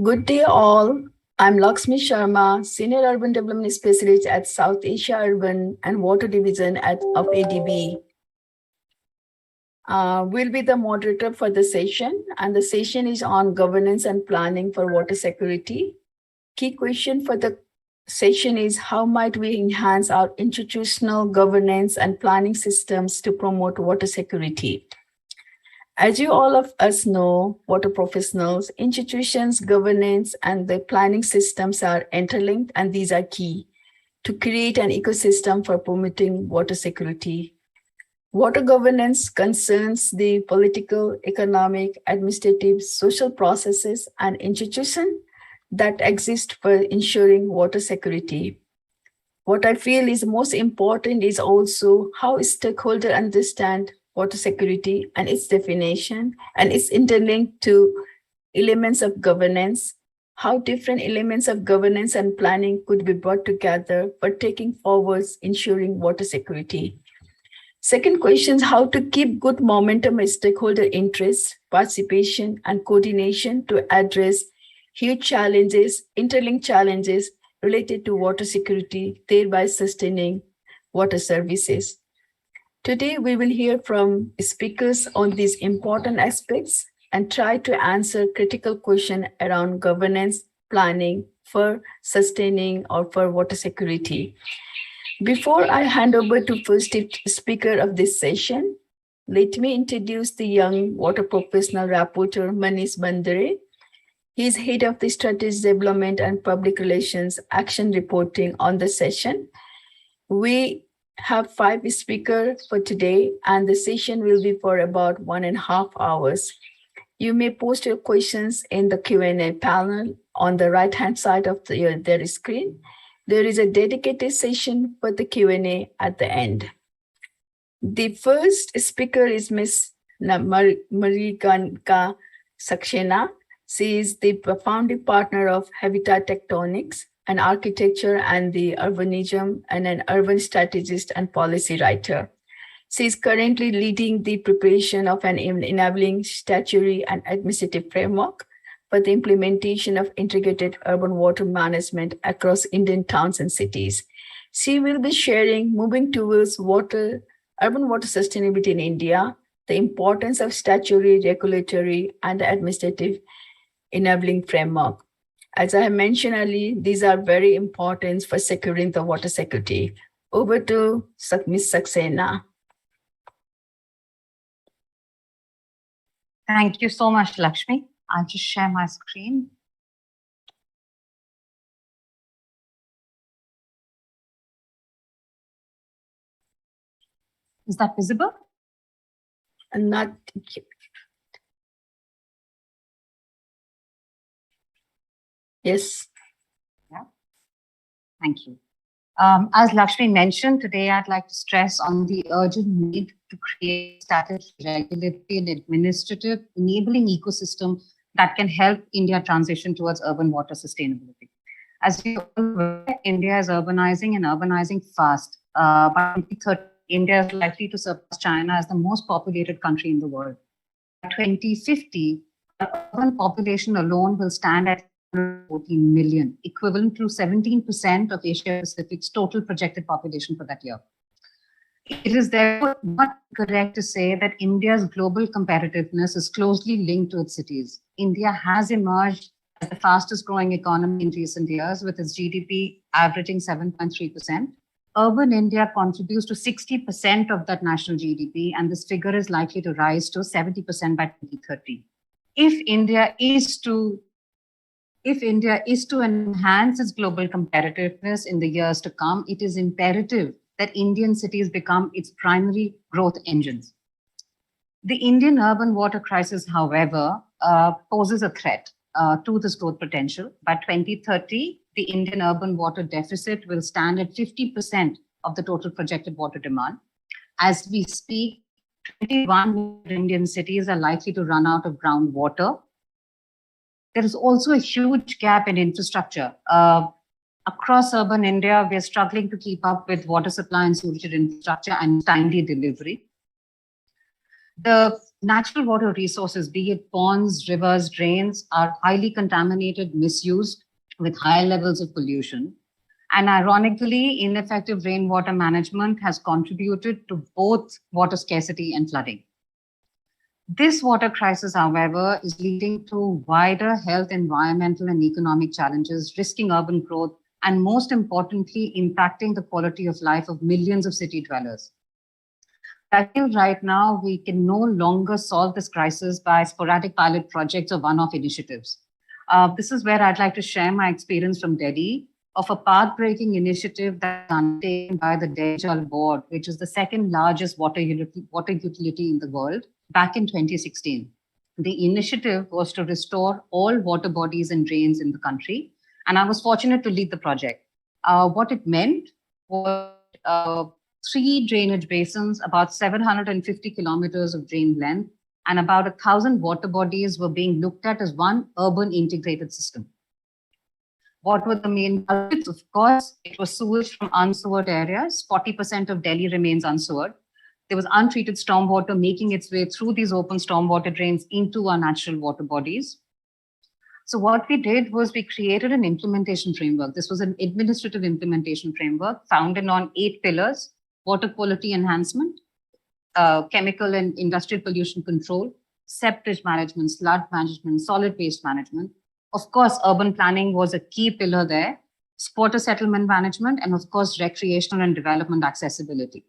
Good day all. I'm Lakshmi Sharma, Senior Urban Development Specialist at South Asia Urban and Water Division of ADB. We'll be the moderator for the session, and the session is on governance and planning for water security. Key question for the session is how might we enhance our institutional governance and planning systems to promote water security? As you all of us know, water professionals, institutions, governance, and the planning systems are interlinked, and these are key to create an ecosystem for promoting water security. Water governance concerns the political, economic, administrative, social processes and institutions that exist for ensuring water security. What I feel is most important is also how stakeholders understand water security and its definition, and it's interlinked to elements of governance, how different elements of governance and planning could be brought together for taking forward ensuring water security. Second question is how to keep good momentum of stakeholder interest, participation, and coordination to address huge challenges, interlinked challenges related to water security, thereby sustaining water services. Today, we will hear from speakers on these important aspects and try to answer critical questions around governance, planning for sustaining or for water security. Before I hand over to first speaker of this session, let me introduce the young water professional rapporteur, Manish Bandare. He is head of the Strategy Development and Public Relations Action Reporting on the session. We have 5 speakers for today, and the session will be for about 1.5 hours. You may post your questions in the Q&A panel on the right-hand side of their screen. There is a dedicated session for the Q&A at the end. The first speaker is Ms. Marikanka Saxena. She is the founding partner of Habitat Tectonics, an architecture and the urbanism and an urban strategist and policy writer. She is currently leading the preparation of an enabling statutory and administrative framework for the implementation of integrated urban water management across Indian towns and cities. She will be sharing moving towards urban water sustainability in India, the importance of statutory, regulatory, and administrative enabling framework. As I mentioned earlier, these are very important for securing the water security. Over to Ms. Saxena. Thank you so much, Lakshmi. I'll just share my screen. Is that visible? Not. Yes. Yeah. Thank you. As Lakshmi mentioned, today I'd like to stress on the urgent need to create statutory, regulatory, and administrative enabling ecosystem that can help India transition towards urban water sustainability. As you all know, India is urbanizing and urbanizing fast. By 2030, India is likely to surpass China as the most populated country in the world. By 2050, the urban population alone will stand at 14 million, equivalent to 17% of Asia Pacific's total projected population for that year. It is therefore not correct to say that India's global competitiveness is closely linked to its cities. India has emerged as the fastest growing economy in recent years, with its GDP averaging 7.3%. Urban India contributes to 60% of that national GDP, and this figure is likely to rise to 70% by 2030. If India is to enhance its global competitiveness in the years to come, it is imperative that Indian cities become its primary growth engines. The Indian urban water crisis, however, poses a threat to this growth potential. By 2030, the Indian urban water deficit will stand at 50% of the total projected water demand. As we speak, 21 Indian cities are likely to run out of groundwater. There is also a huge gap in infrastructure. Across urban India, we are struggling to keep up with water supply and sewage infrastructure and timely delivery. The natural water resources, be it ponds, rivers, drains, are highly contaminated, misused with high levels of pollution. And ironically, ineffective rainwater management has contributed to both water scarcity and flooding. This water crisis, however, is leading to wider health, environmental, and economic challenges, risking urban growth, and most importantly, impacting the quality of life of millions of city dwellers. I feel right now we can no longer solve this crisis by sporadic pilot projects or one-off initiatives. This is where I'd like to share my experience from Delhi of a path-breaking initiative that's undertaken by the Delhi Jal Board, which is the second largest water utility in the world, back in 2016. The initiative was to restore all water bodies and drains in the country, and I was fortunate to lead the project. What it meant was 3 drainage basins, about 750 kilometers of drain length, and about 1,000 water bodies were being looked at as one urban integrated system. What were the main culprits? Of course, it was sewage from unsewered areas. 40% of Delhi remains unsewered. There was untreated stormwater making its way through these open stormwater drains into our natural water bodies. So what we did was we created an implementation framework. This was an administrative implementation framework founded on 8 pillars: water quality enhancement, chemical and industrial pollution control, septage management, flood management, solid waste management. Of course, urban planning was a key pillar there, squatter settlement management, and of course, recreational and development accessibility.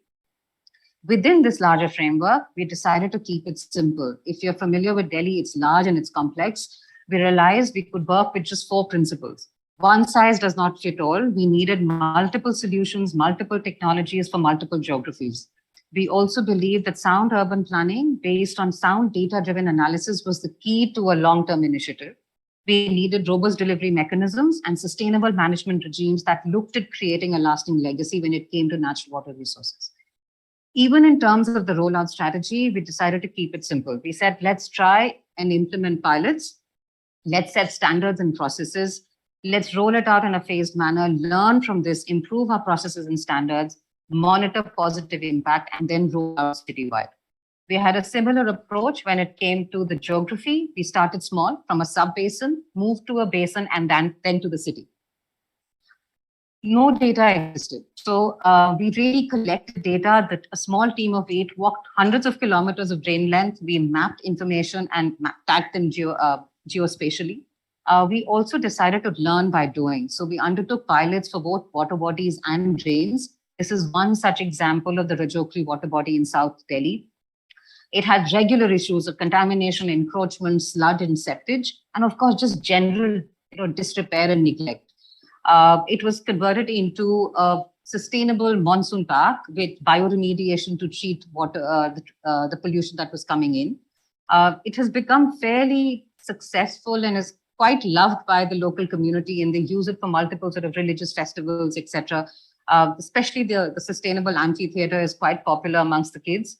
Within this larger framework, we decided to keep it simple. If you're familiar with Delhi, it's large and it's complex. We realized we could work with just 4 principles. One size does not fit all. We needed multiple solutions, multiple technologies for multiple geographies. We also believe that sound urban planning based on sound data-driven analysis was the key to a long-term initiative. We needed robust delivery mechanisms and sustainable management regimes that looked at creating a lasting legacy when it came to natural water resources. Even in terms of the rollout strategy, we decided to keep it simple. We said, let's try and implement pilots. Let's set standards and processes. Let's roll it out in a phased manner, learn from this, improve our processes and standards, monitor positive impact, and then roll out citywide. We had a similar approach when it came to the geography. We started small from a sub-basin, moved to a basin, and then to the city. No data existed. So we really collected data that a small team of 8 walked hundreds of kilometers of drain length. We mapped information and tagged them geospatially. We also decided to learn by doing. So we undertook pilots for both water bodies and drains. This is one such example of the Rajokri water body in South Delhi. It had regular issues of contamination, encroachment, flood, and septage, and of course, just general disrepair and neglect. It was converted into a sustainable monsoon park with bioremediation to treat water, the pollution that was coming in. It has become fairly successful and is quite loved by the local community, and they use it for multiple sort of religious festivals, etc. Especially the sustainable amphitheater is quite popular amongst the kids.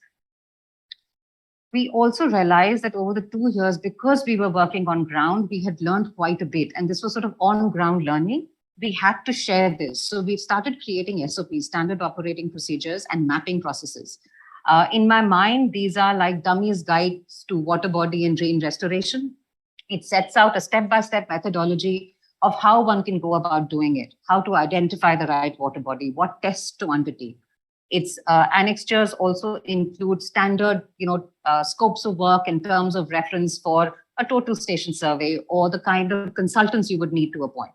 We also realized that over the 2 years, because we were working on ground, we had learned quite a bit. And this was sort of on-ground learning. We had to share this. So we started creating SOPs, standard operating procedures, and mapping processes. In my mind, these are like dummies guides to water body and drain restoration. It sets out a step-by-step methodology of how one can go about doing it, how to identify the right water body, what tests to undertake. Its annexures also include standard, scopes of work in terms of reference for a total station survey or the kind of consultants you would need to appoint.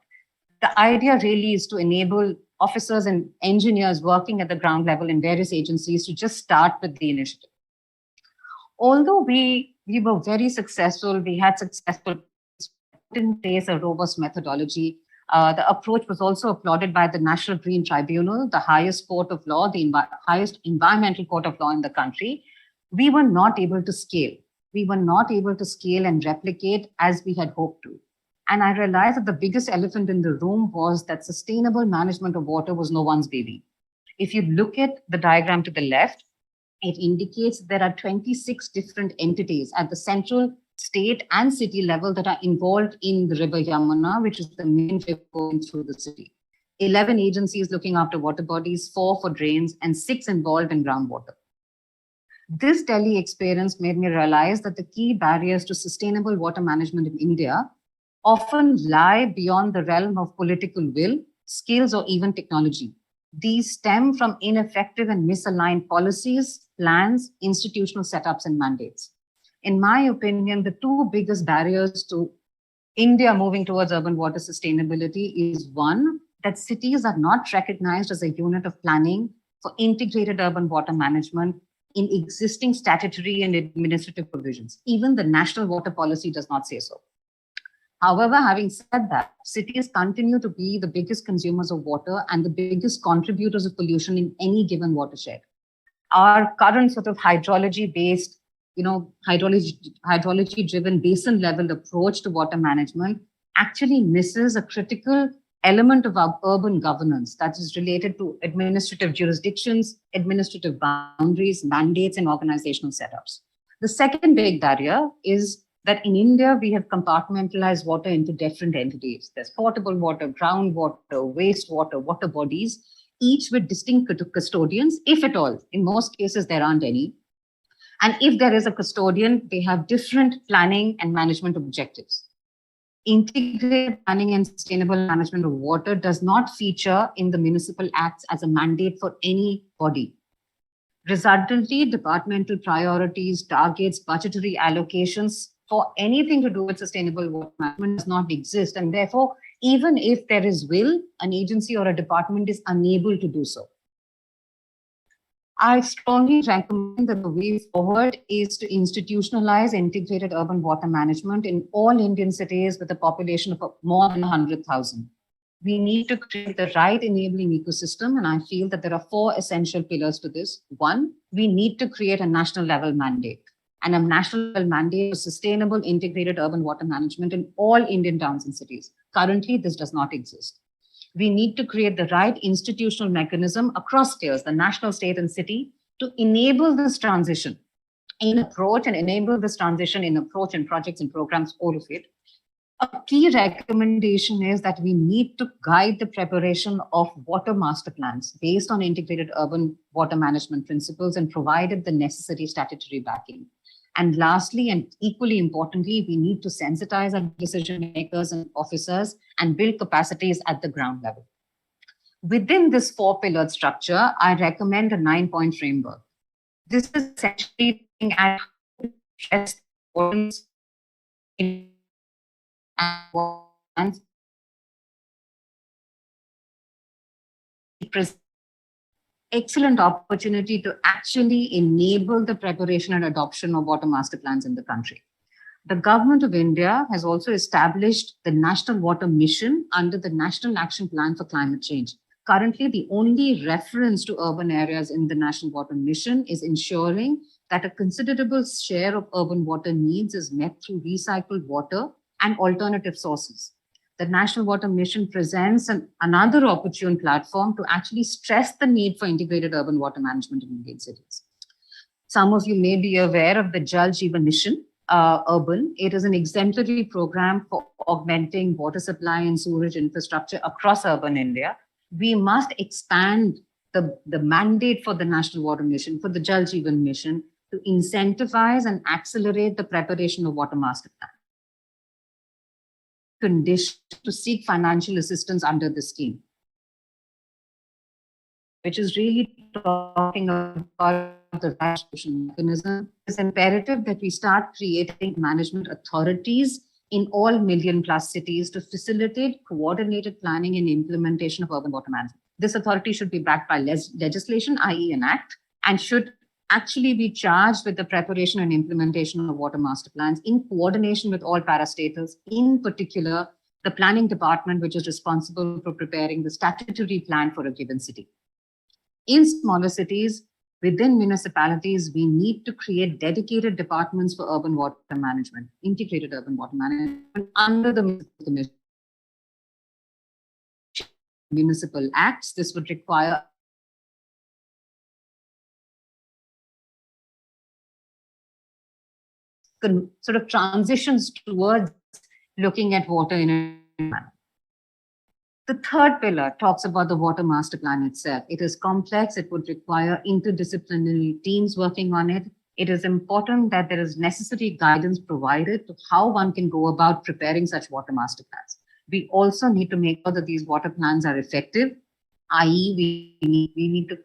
The idea really is to enable officers and engineers working at the ground level in various agencies to just start with the initiative. Although we were very successful, we had successful in place a robust methodology. The approach was also applauded by the National Green Tribunal, the highest court of law, the highest environmental court of law in the country. We were not able to scale. We were not able to scale and replicate as we had hoped to. And I realized that the biggest elephant in the room was that sustainable management of water was no one's baby. If you look at the diagram to the left, it indicates there are 26 different entities at the central, state, and city level that are involved in the river Yamuna, which is the main river going through the city. 11 agencies looking after water bodies, 4 for drains, and 6 involved in groundwater. This Delhi experience made me realize that the key barriers to sustainable water management in India often lie beyond the realm of political will, skills, or even technology. These stem from ineffective and misaligned policies, plans, institutional setups, and mandates. In my opinion, the two biggest barriers to India moving towards urban water sustainability is one, that cities are not recognized as a unit of planning for integrated urban water management in existing statutory and administrative provisions. Even the national water policy does not say so. However, having said that, cities continue to be the biggest consumers of water and the biggest contributors of pollution in any given watershed. Our current sort of hydrology-based, hydrology-driven basin-level approach to water management actually misses a critical element of our urban governance that is related to administrative jurisdictions, administrative boundaries, mandates, and organizational setups. The second big barrier is that in India, we have compartmentalized water into different entities. There's potable water, groundwater, wastewater, water bodies, each with distinct custodians, if at all. In most cases, there aren't any. And if there is a custodian, they have different planning and management objectives. Integrated planning and sustainable management of water does not feature in the municipal acts as a mandate for any body. Resultantly, departmental priorities, targets, budgetary allocations for anything to do with sustainable water management does not exist. And therefore, even if there is will, an agency or a department is unable to do so. I strongly recommend that the way forward is to institutionalize integrated urban water management in all Indian cities with a population of more than 100,000. We need to create the right enabling ecosystem, and I feel that there are four essential pillars to this. One, we need to create a national level mandate, and a national level mandate for sustainable integrated urban water management in all Indian towns and cities. Currently, this does not exist. We need to create the right institutional mechanism across tiers, the national, state, and city, to enable this transition in approach and enable this transition in approach and projects and programs, all of it. A key recommendation is that we need to guide the preparation of water master plans based on integrated urban water management principles and provided the necessary statutory backing. And lastly, and equally importantly, we need to sensitize our decision makers and officers and build capacities at the ground level. Within this four-pillared structure, I recommend a 9-point framework. This is essentially looking at how to address importance in and excellent opportunity to actually enable the preparation and adoption of water master plans in the country. The government of India has also established the National Water Mission under the National Action Plan for Climate Change. Currently, the only reference to urban areas in the National Water Mission is ensuring that a considerable share of urban water needs is met through recycled water and alternative sources. The National Water Mission presents another opportune platform to actually stress the need for integrated urban water management in Indian cities. Some of you may be aware of the Jal Jeevan Mission Urban. It is an exemplary program for augmenting water supply and sewerage infrastructure across urban India. We must expand the mandate for the National Water Mission, for the Jal Jeevan Mission, to incentivize and accelerate the preparation of water master plans. Condition to seek financial assistance under the scheme, which is really talking about the rationalization mechanism. It's imperative that we start creating management authorities in all million-plus cities to facilitate coordinated planning and implementation of urban water management. This authority should be backed by legislation, i.e. an act, and should actually be charged with the preparation and implementation of water master plans in coordination with all parastatals, in particular, the planning department, which is responsible for preparing the statutory plan for a given city. In smaller cities, within municipalities, we need to create dedicated departments for urban water management, integrated urban water management under the municipal acts. This would require sort of transitions towards looking at water in a manner. The third pillar talks about the water master plan itself. It is complex. It would require interdisciplinary teams working on it. it is important that there is necessary guidance provided to how one can go about preparing such water master plans. We also need to make sure that these water plans are effective, i.e., we need to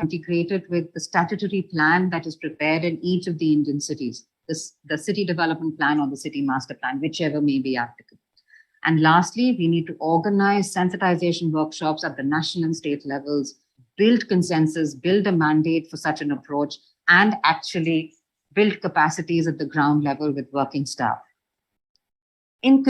integrate it with the statutory plan that is prepared in each of the Indian cities, the city development plan or the city master plan, whichever may be applicable. And lastly, we need to organize sensitization workshops at the national and state levels, build consensus, build a mandate for such an approach, and actually build capacities at the ground level with working staff. In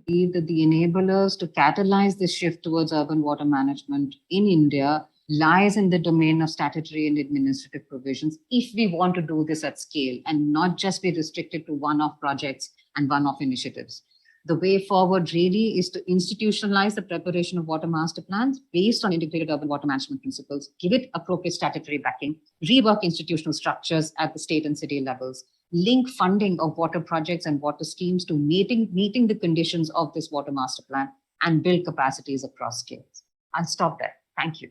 believe that the enablers to catalyze this shift towards urban water management in India lies in the domain of statutory and administrative provisions if we want to do this at scale and not just be restricted to one-off projects and one-off initiatives. The way forward really is to institutionalize the preparation of water master plans based on integrated urban water management principles, give it appropriate statutory backing, rework institutional structures at the state and city levels, link funding of water projects and water schemes to meeting the conditions of this water master plan, and build capacities across scales. I'll stop there. Thank you.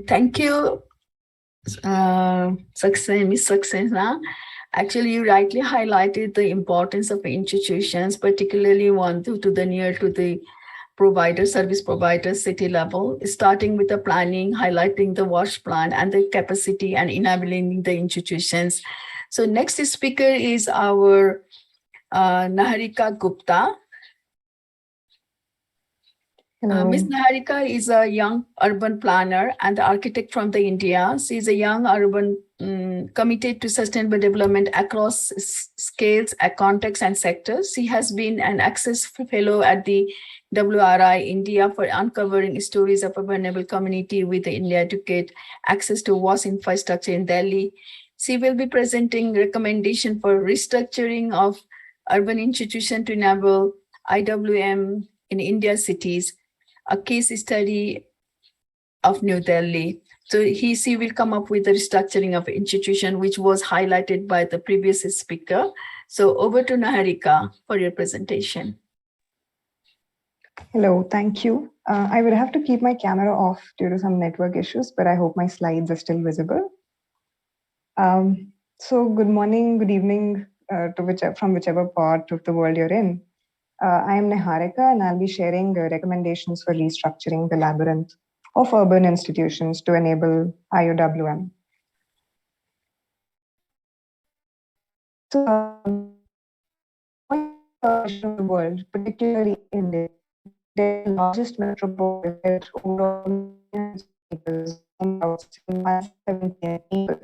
Thank you, Ms. Saxena. Actually, you rightly highlighted the importance of institutions, particularly one to the near to the provider, service provider, city level, starting with the planning, highlighting the WASH plan and the capacity and enabling the institutions. So next speaker is our Naharika Gupta. Ms. Naharika is a young urban planner and architect from the India. She is a young urban committed to sustainable development across scales, contexts, and sectors. She has been an Access Fellow at the WRI India for uncovering stories of a vulnerable community with the India to get access to WASH infrastructure in Delhi. She will be presenting recommendation for restructuring of urban institutions to enable IWM in India cities, a case study of New Delhi. So she will come up with the restructuring of institution, which was highlighted by the previous speaker. So over to Naharika for your presentation. Hello, thank you. I will have to keep my camera off due to some network issues, but I hope my slides are still visible. So good morning, good evening from whichever part of the world you're in. I am Niharika, and I'll be sharing recommendations for restructuring the labyrinth of urban institutions to enable IOWM. So, the world, particularly India, the largest metropolis with overall people, about 170 people.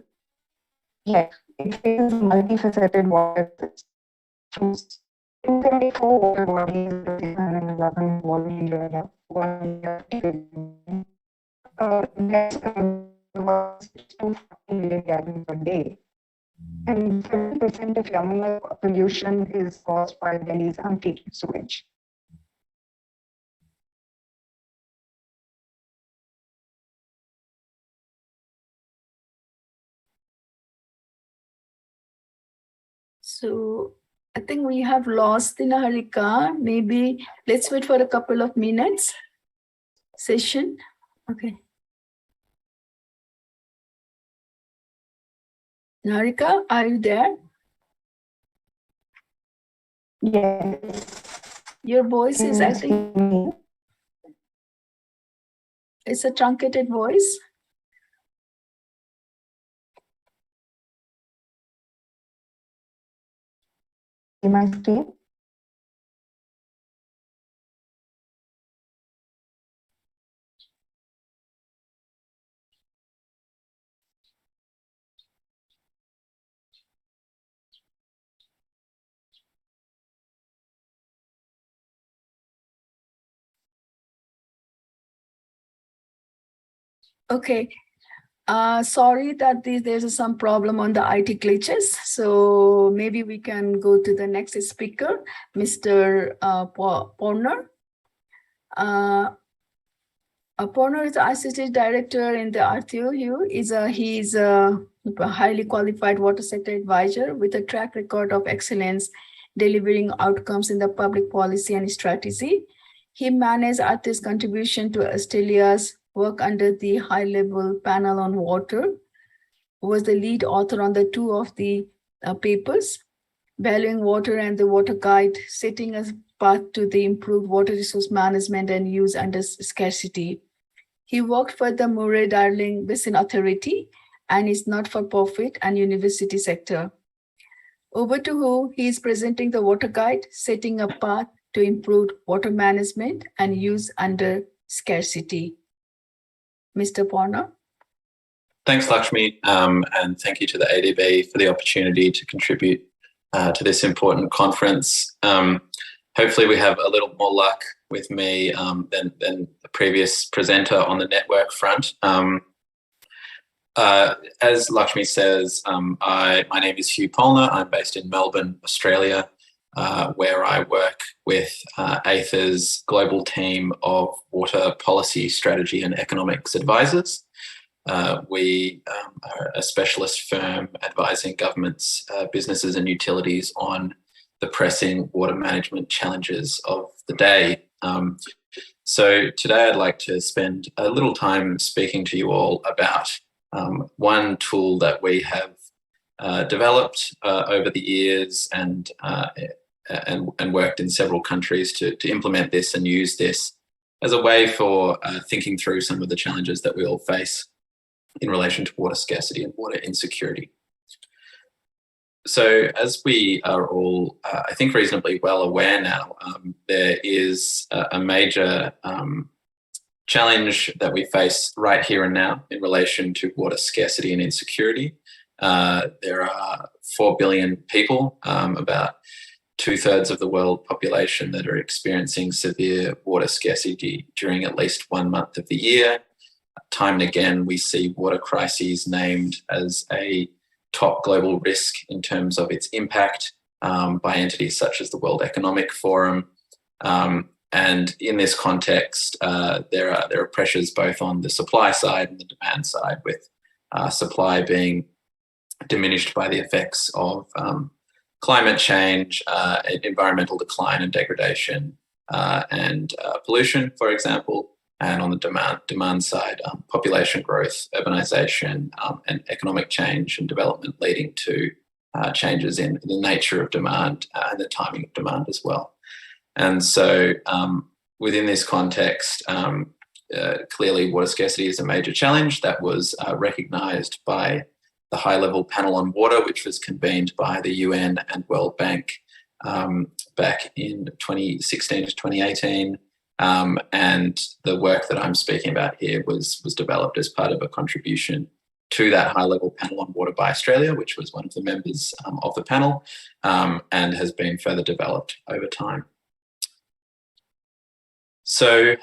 Yet, it faces multifaceted water systems. 274 water bodies and 11 water that's 240 million gallons per day. And 70% of Yamuna pollution is caused by Delhi's untreated sewage. So I think we have lost the Naharika. Maybe let's wait for a couple of minutes. Session. Okay. Naharika, are you there? Yes. Your voice is, I think, it's a truncated voice. My screen. Okay. Sorry that there's some problem on the IT glitches. So maybe we can go to the next speaker, Mr. Porner. Porner is the Associate Director in the RTOU. He is a highly qualified water sector advisor with a track record of excellence delivering outcomes in the public policy and strategy. He managed artist contribution to Australia's work under the high-level panel on water, was the lead author on the two of the papers, Valuing Water and the Water Guide, setting a path to the improved water resource management and use under scarcity. He worked for the Murray-Darling Basin Authority and is not-for-profit and university sector. Over to who he is presenting the Water Guide, setting a path to improve water management and use under scarcity. Mr. Porner. Thanks, Lakshmi, and thank you to the ADB for the opportunity to contribute to this important conference. Hopefully we have a little more luck with me than the previous presenter on the network front. As Lakshmi says, my name is Hugh Polner. I'm based in Melbourne, Australia, where I work with AITHA's global team of water policy, strategy and economics advisors. We are a specialist firm advising governments, businesses and utilities on the pressing water management challenges of the day. So today I'd like to spend a little time speaking to you all about one tool that we have developed over the years and worked in several countries to implement this and use this as a way for thinking through some of the challenges that we all face in relation to water scarcity and water insecurity. So as we are all, I think, reasonably well aware now, there is a major challenge that we face right here and now in relation to water scarcity and insecurity. There are 4 billion people, about 2/3 of the world population, that are experiencing severe water scarcity during at least 1 month of the year. Time and again, we see water crises named as a top global risk in terms of its impact by entities such as the World Economic Forum. And in this context, there are pressures both on the supply side and the demand side, with supply being diminished by the effects of climate change, environmental decline and degradation, and pollution, for example. And on the demand side, population growth, urbanisation, and economic change and development, leading to changes in the nature of demand and the timing of demand as well. And so within this context, clearly water scarcity is a major challenge that was recognised by the High-Level Panel on Water, which was convened by the UN and World Bank back in 2016 to 2018. And the work that I'm speaking about here was developed as part of a contribution to that High-Level Panel on Water by Australia, which was one of the members of the panel, and has been further developed over time. So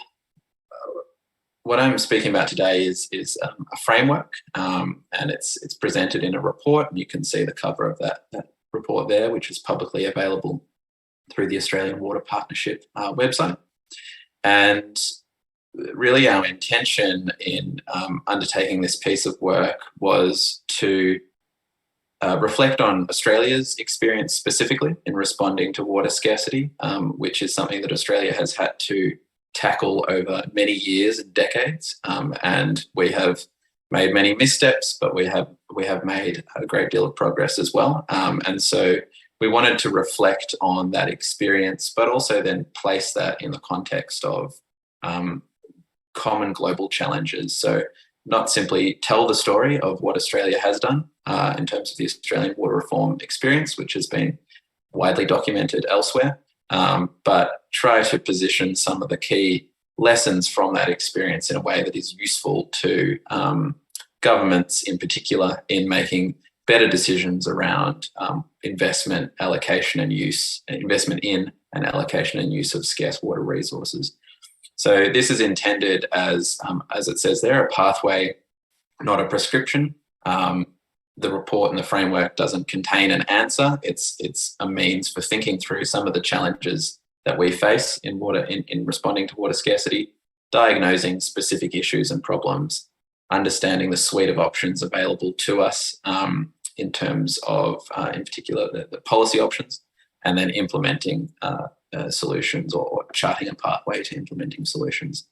what I'm speaking about today is a framework, and it's presented in a report, and you can see the cover of that report there, which is publicly available through the Australian Water Partnership website. And really our intention in undertaking this piece of work was to reflect on Australia's experience specifically in responding to water scarcity, which is something that Australia has had to tackle over many years and decades. And we have made many missteps, but we have made a great deal of progress as well. And so we wanted to reflect on that experience, but also then place that in the context of common global challenges. So not simply tell the story of what Australia has done in terms of the Australian water reform experience, which has been widely documented elsewhere, but try to position some of the key lessons from that experience in a way that is useful to governments in particular in making better decisions around investment, allocation and use, investment in and allocation and use of scarce water resources. So this is intended as it says there, a pathway, not a prescription. The report and the framework doesn't contain an answer. It's a means for thinking through some of the challenges that we face in responding to water scarcity, diagnosing specific issues and problems, understanding the suite of options available to us in terms of, in particular, the policy options, and then implementing solutions or charting a pathway to implementing solutions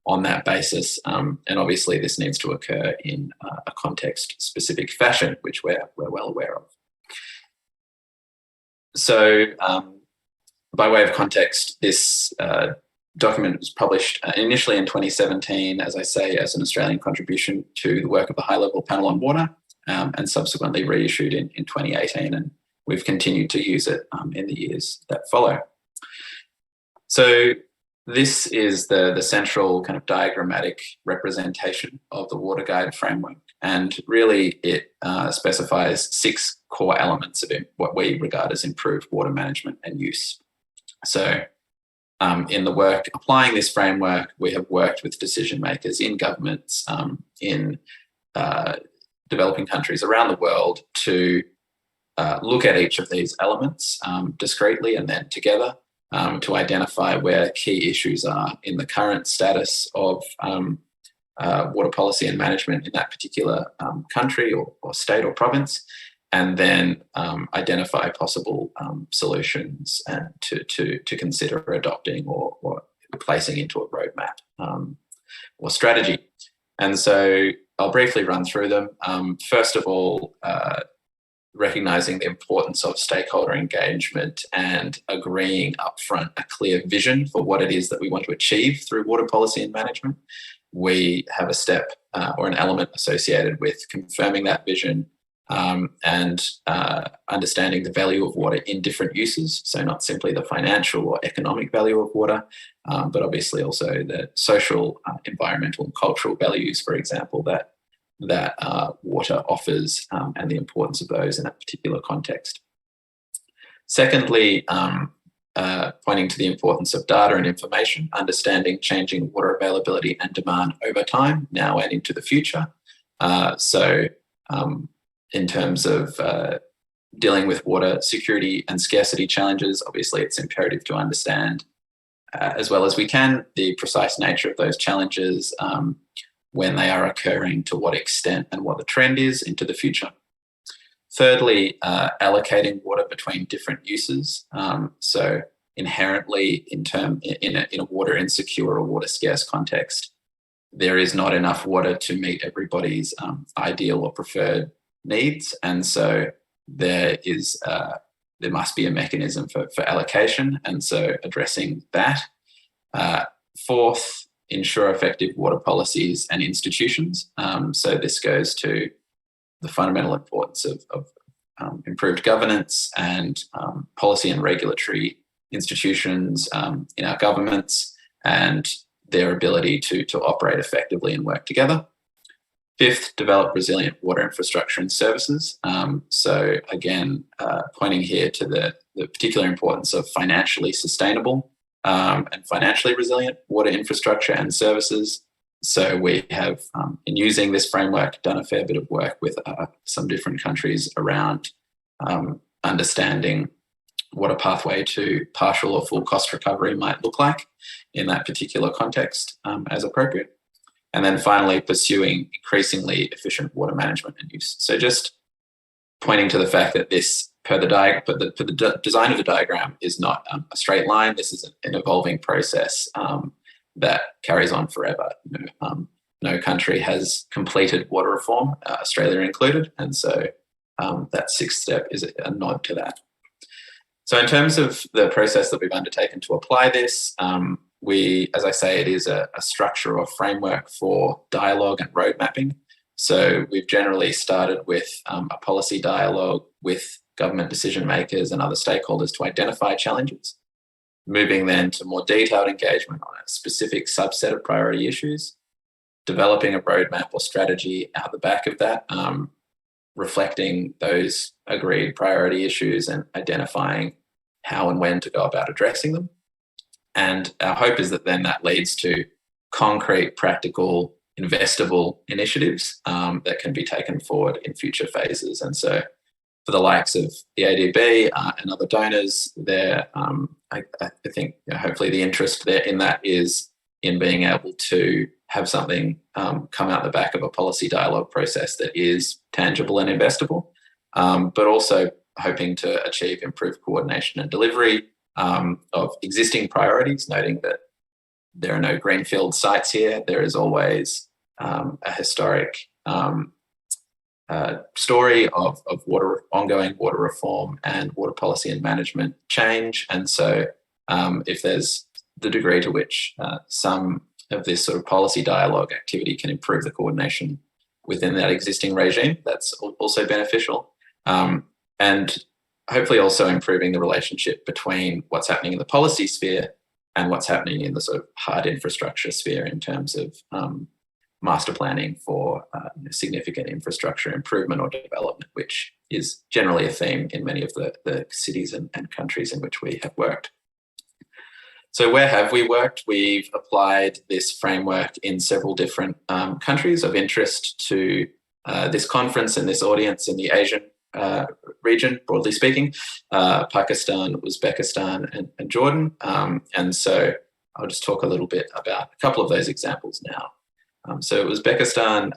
on that basis. And obviously this needs to occur in a context-specific fashion, which we're well aware of. So by way of context, this document was published initially in 2017, as I say, as an Australian contribution to the work of the High-Level Panel on Water, and subsequently reissued in 2018, and we've continued to use it in the years that follow. So this is the central kind of diagrammatic representation of the Water Guide framework, and really it specifies 6 core elements of what we regard as improved water management and use. So in the work applying this framework, we have worked with decision makers in governments, in developing countries around the world to look at each of these elements discretely and then together to identify where key issues are in the current status of water policy and management in that particular country or state or province, and then identify possible solutions and to consider adopting or placing into a roadmap or strategy. And so I'll briefly run through them. First of all, recognising the importance of stakeholder engagement and agreeing upfront a clear vision for what it is that we want to achieve through water policy and management. We have a step or an element associated with confirming that vision, and understanding the value of water in different uses. So not simply the financial or economic value of water, but obviously also the social, environmental and cultural values, for example, that water offers, and the importance of those in that particular context. Secondly, pointing to the importance of data and information, understanding changing water availability and demand over time, now and into the future. In terms of dealing with water security and scarcity challenges, obviously it's imperative to understand as well as we can the precise nature of those challenges, when they are occurring, to what extent and what the trend is into the future. Thirdly, allocating water between different uses. So inherently in a water insecure or water scarce context, there is not enough water to meet everybody's ideal or preferred needs, and so there must be a mechanism for allocation, and so addressing that. Fourth, ensure effective water policies and institutions. So this goes to the fundamental importance of improved governance and policy and regulatory institutions in our governments and their ability to operate effectively and work together. Fifth, develop resilient water infrastructure and services. So again, pointing here to the particular importance of financially sustainable and financially resilient water infrastructure and services. So we have, in using this framework, done a fair bit of work with some different countries around understanding what a pathway to partial or full cost recovery might look like in that particular context as appropriate. And then finally, pursuing increasingly efficient water management and use. So just pointing to the fact that this, per the design of the diagram, is not a straight line. This is an evolving process that carries on forever. No country has completed water reform, Australia included, and so that sixth step is a nod to that. So in terms of the process that we've undertaken to apply this, as I say, it is a structure or framework for dialogue and road mapping. So we've generally started with a policy dialogue with government decision makers and other stakeholders to identify challenges, moving then to more detailed engagement on a specific subset of priority issues, developing a roadmap or strategy out the back of that, reflecting those agreed priority issues and identifying how and when to go about addressing them. And our hope is that then that leads to concrete, practical, investable initiatives that can be taken forward in future phases. And so for the likes of the ADB and other donors there, I think hopefully the interest there in that is in being able to have something come out the back of a policy dialogue process that is tangible and investable, but also hoping to achieve improved coordination and delivery of existing priorities, noting that there are no greenfield sites here. There is always a historic story of ongoing water reform and water policy and management change. And so if there's the degree to which some of this sort of policy dialogue activity can improve the coordination within that existing regime, that's also beneficial. And hopefully also improving the relationship between what's happening in the policy sphere and what's happening in the sort of hard infrastructure sphere in terms of master planning for significant infrastructure improvement or development, which is generally a theme in many of the cities and countries in which we have worked. So where have we worked? We've applied this framework in several different countries of interest to this conference and this audience in the Asian region, broadly speaking, Pakistan, Uzbekistan, and Jordan. And so I'll just talk a little bit about a couple of those examples now. So Uzbekistan,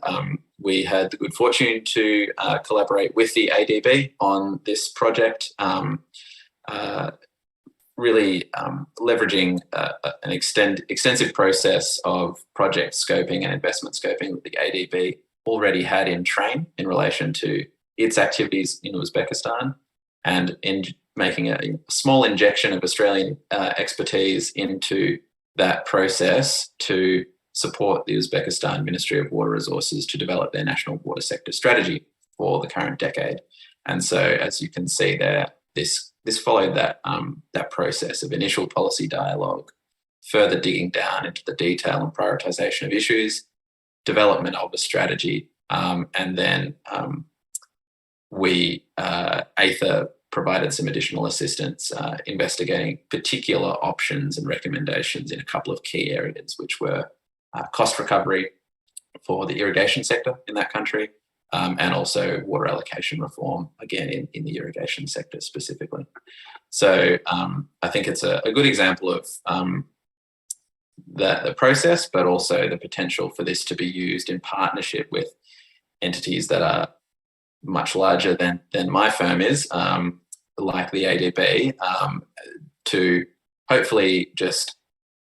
we had the good fortune to collaborate with the ADB on this project, really leveraging an extensive process of project scoping and investment scoping that the ADB already had in train in relation to its activities in Uzbekistan, and in making a small injection of Australian expertise into that process to support the Uzbekistan Ministry of Water Resources to develop their national water sector strategy for the current decade. And so, as you can see there, this followed that process of initial policy dialogue, further digging down into the detail and prioritisation of issues, development of a strategy, and then we, AITHA, provided some additional assistance investigating particular options and recommendations in a couple of key areas, which were cost recovery for the irrigation sector in that country, and also water allocation reform, again, in the irrigation sector specifically. So I think it's a good example of the process, but also the potential for this to be used in partnership with entities that are much larger than my firm is, like the ADB, to hopefully just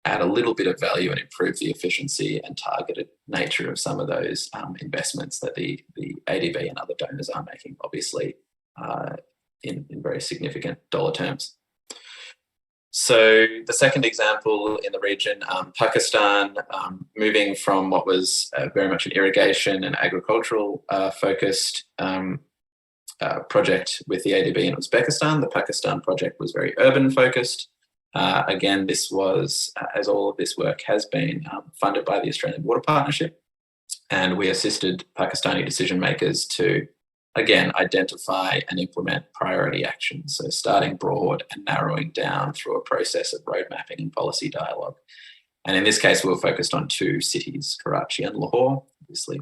add a little bit of value and improve the efficiency and targeted nature of some of those investments that the ADB and other donors are making, obviously, in very significant dollar terms. So the second example in the region, Pakistan, moving from what was very much an irrigation and agricultural focused project with the ADB in Uzbekistan. The Pakistan project was very urban focused. Again, this was, as all of this work has been, funded by the Australian Water Partnership, and we assisted Pakistani decision makers to, again, identify and implement priority actions. So starting broad and narrowing down through a process of road mapping and policy dialogue. And in this case, we were focused on two cities, Karachi and Lahore, obviously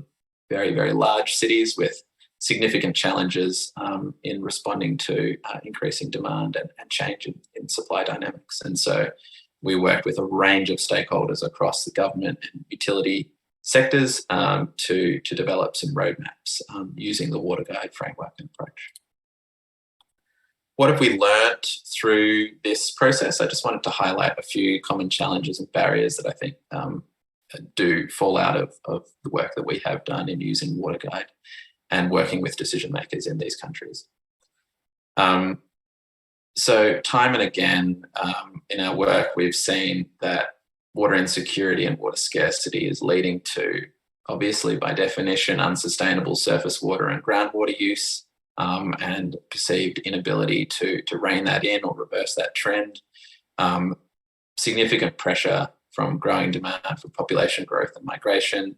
very, very large cities with significant challenges in responding to increasing demand and change in supply dynamics. And so we worked with a range of stakeholders across the government and utility sectors to develop some roadmaps using the Water Guide framework and approach. What have we learnt through this process? I just wanted to highlight a few common challenges and barriers that I think do fall out of the work that we have done in using Water Guide and working with decision makers in these countries. So time and again in our work, we've seen that water insecurity and water scarcity is leading to, obviously by definition, unsustainable surface water and groundwater use, and perceived inability to rein that in or reverse that trend. Significant pressure from growing demand for population growth and migration,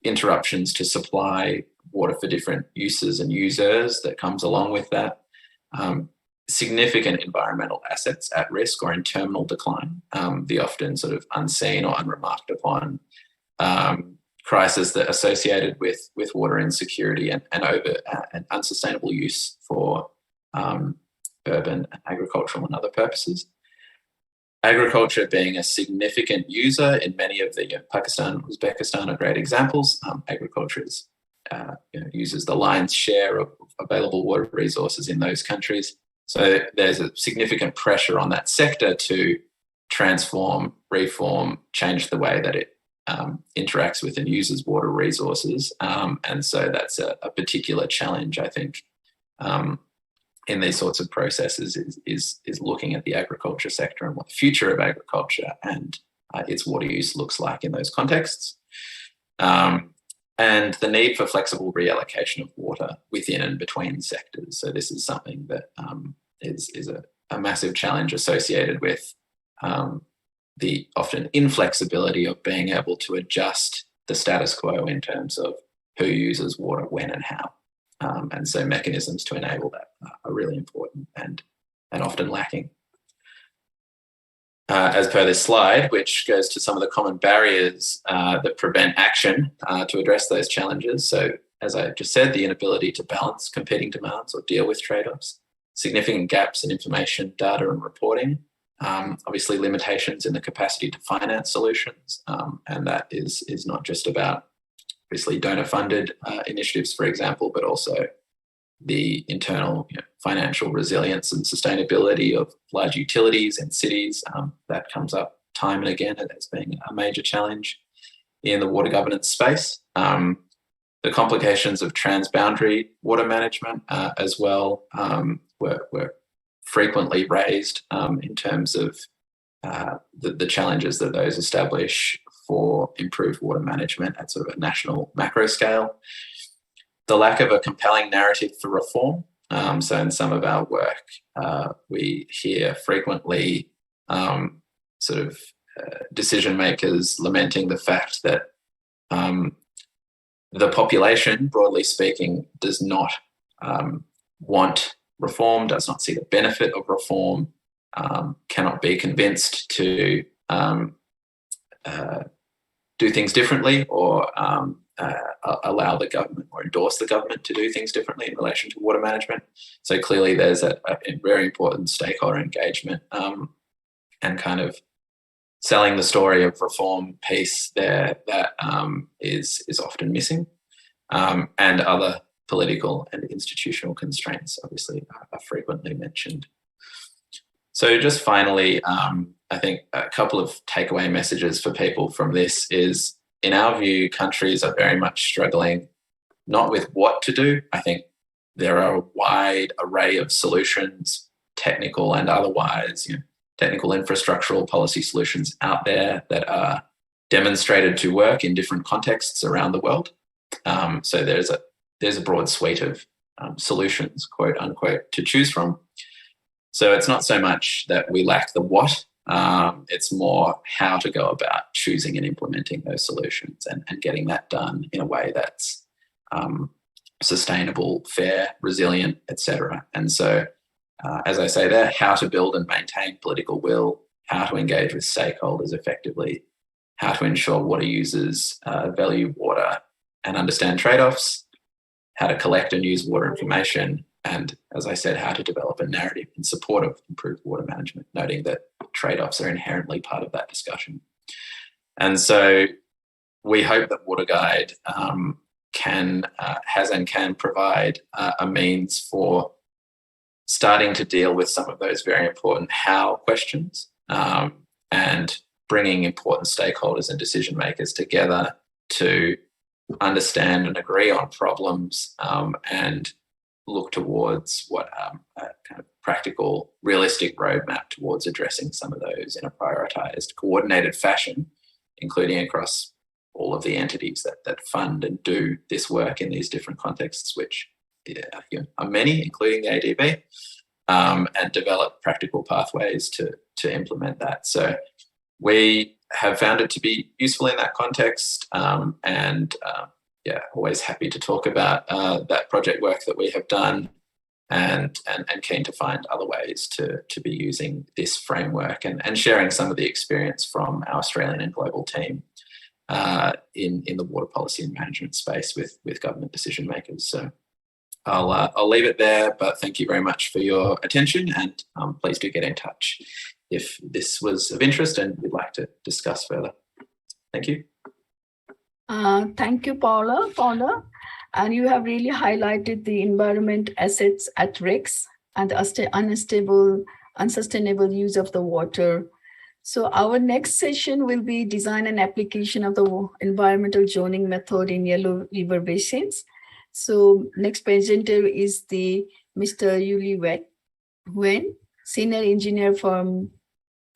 interruptions to supply water for different uses and users that comes along with that, significant environmental assets at risk or in terminal decline, the often sort of unseen or unremarked upon crisis that associated with water insecurity and unsustainable use for urban, agricultural and other purposes. Agriculture being a significant user in many of the Pakistan, Uzbekistan are great examples. Agriculture is uses the lion's share of available water resources in those countries. So there's a significant pressure on that sector to transform, reform, change the way that it interacts with and uses water resources. And so that's a particular challenge, I think, in these sorts of processes is looking at the agriculture sector and what the future of agriculture and its water use looks like in those contexts. And the need for flexible reallocation of water within and between sectors. So this is something that is a massive challenge associated with the often inflexibility of being able to adjust the status quo in terms of who uses water, when and how. And so mechanisms to enable that are really important and often lacking. As per this slide, which goes to some of the common barriers that prevent action to address those challenges. So as I just said, the inability to balance competing demands or deal with trade-offs, significant gaps in information, data and reporting, obviously limitations in the capacity to finance solutions. And that is not just about obviously donor-funded initiatives, for example, but also the internal financial resilience and sustainability of large utilities and cities. That comes up time and again as being a major challenge in the water governance space. The complications of transboundary water management as well were frequently raised in terms of the challenges that those establish for improved water management at sort of a national macro scale. The lack of a compelling narrative for reform. So in some of our work, we hear frequently decision makers lamenting the fact that the population, broadly speaking, does not want reform, does not see the benefit of reform, cannot be convinced to do things differently or allow the government or endorse the government to do things differently in relation to water management. So clearly there's a very important stakeholder engagement and kind of selling the story of reform piece there that is often missing. And other political and institutional constraints obviously are frequently mentioned. So just finally, I think a couple of takeaway messages for people from this is, in our view, countries are very much struggling not with what to do. I think there are a wide array of solutions, technical and otherwise, technical infrastructural policy solutions out there that are demonstrated to work in different contexts around the world. So there's a broad suite of solutions, quote unquote, to choose from. So it's not so much that we lack the what, it's more how to go about choosing and implementing those solutions and getting that done in a way that's sustainable, fair, resilient, etc. And so, as I say there, how to build and maintain political will, how to engage with stakeholders effectively, how to ensure water users value water and understand trade-offs, how to collect and use water information, and, as I said, how to develop a narrative in support of improved water management, noting that trade-offs are inherently part of that discussion. And so we hope that Water Guide has and can provide a means for starting to deal with some of those very important how questions and bringing important stakeholders and decision makers together to understand and agree on problems and look towards what a kind of practical, realistic roadmap towards addressing some of those in a prioritised, coordinated fashion, including across all of the entities that fund and do this work in these different contexts, which are many, including the ADB, and develop practical pathways to implement that. So we have found it to be useful in that context, and always happy to talk about that project work that we have done, and keen to find other ways to be using this framework and sharing some of the experience from our Australian and global team in the water policy and management space with government decision makers. So I'll leave it there, but thank you very much for your attention, and please do get in touch if this was of interest and you'd like to discuss further. Thank you. Thank you, Paula. And you have really highlighted the environment assets at risk and the unsustainable use of the water. So our next session will be design and application of the environmental zoning method in Yellow River basins. So next presenter is the Mr. Yuli Wen, senior engineer from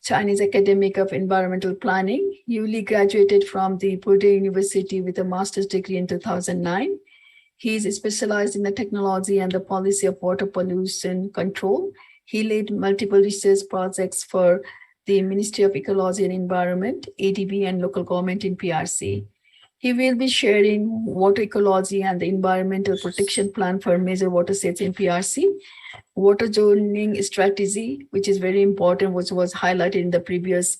Chinese Academic of Environmental Planning. Yuli graduated from the Purdue University with a master's degree in 2009. He is specialized in the technology and the policy of water pollution control. He led multiple research projects for the Ministry of Ecology and Environment, ADB, and local government in PRC. He will be sharing water ecology and the environmental protection plan for major watersheds in PRC, water zoning strategy, which is very important, which was highlighted in the previous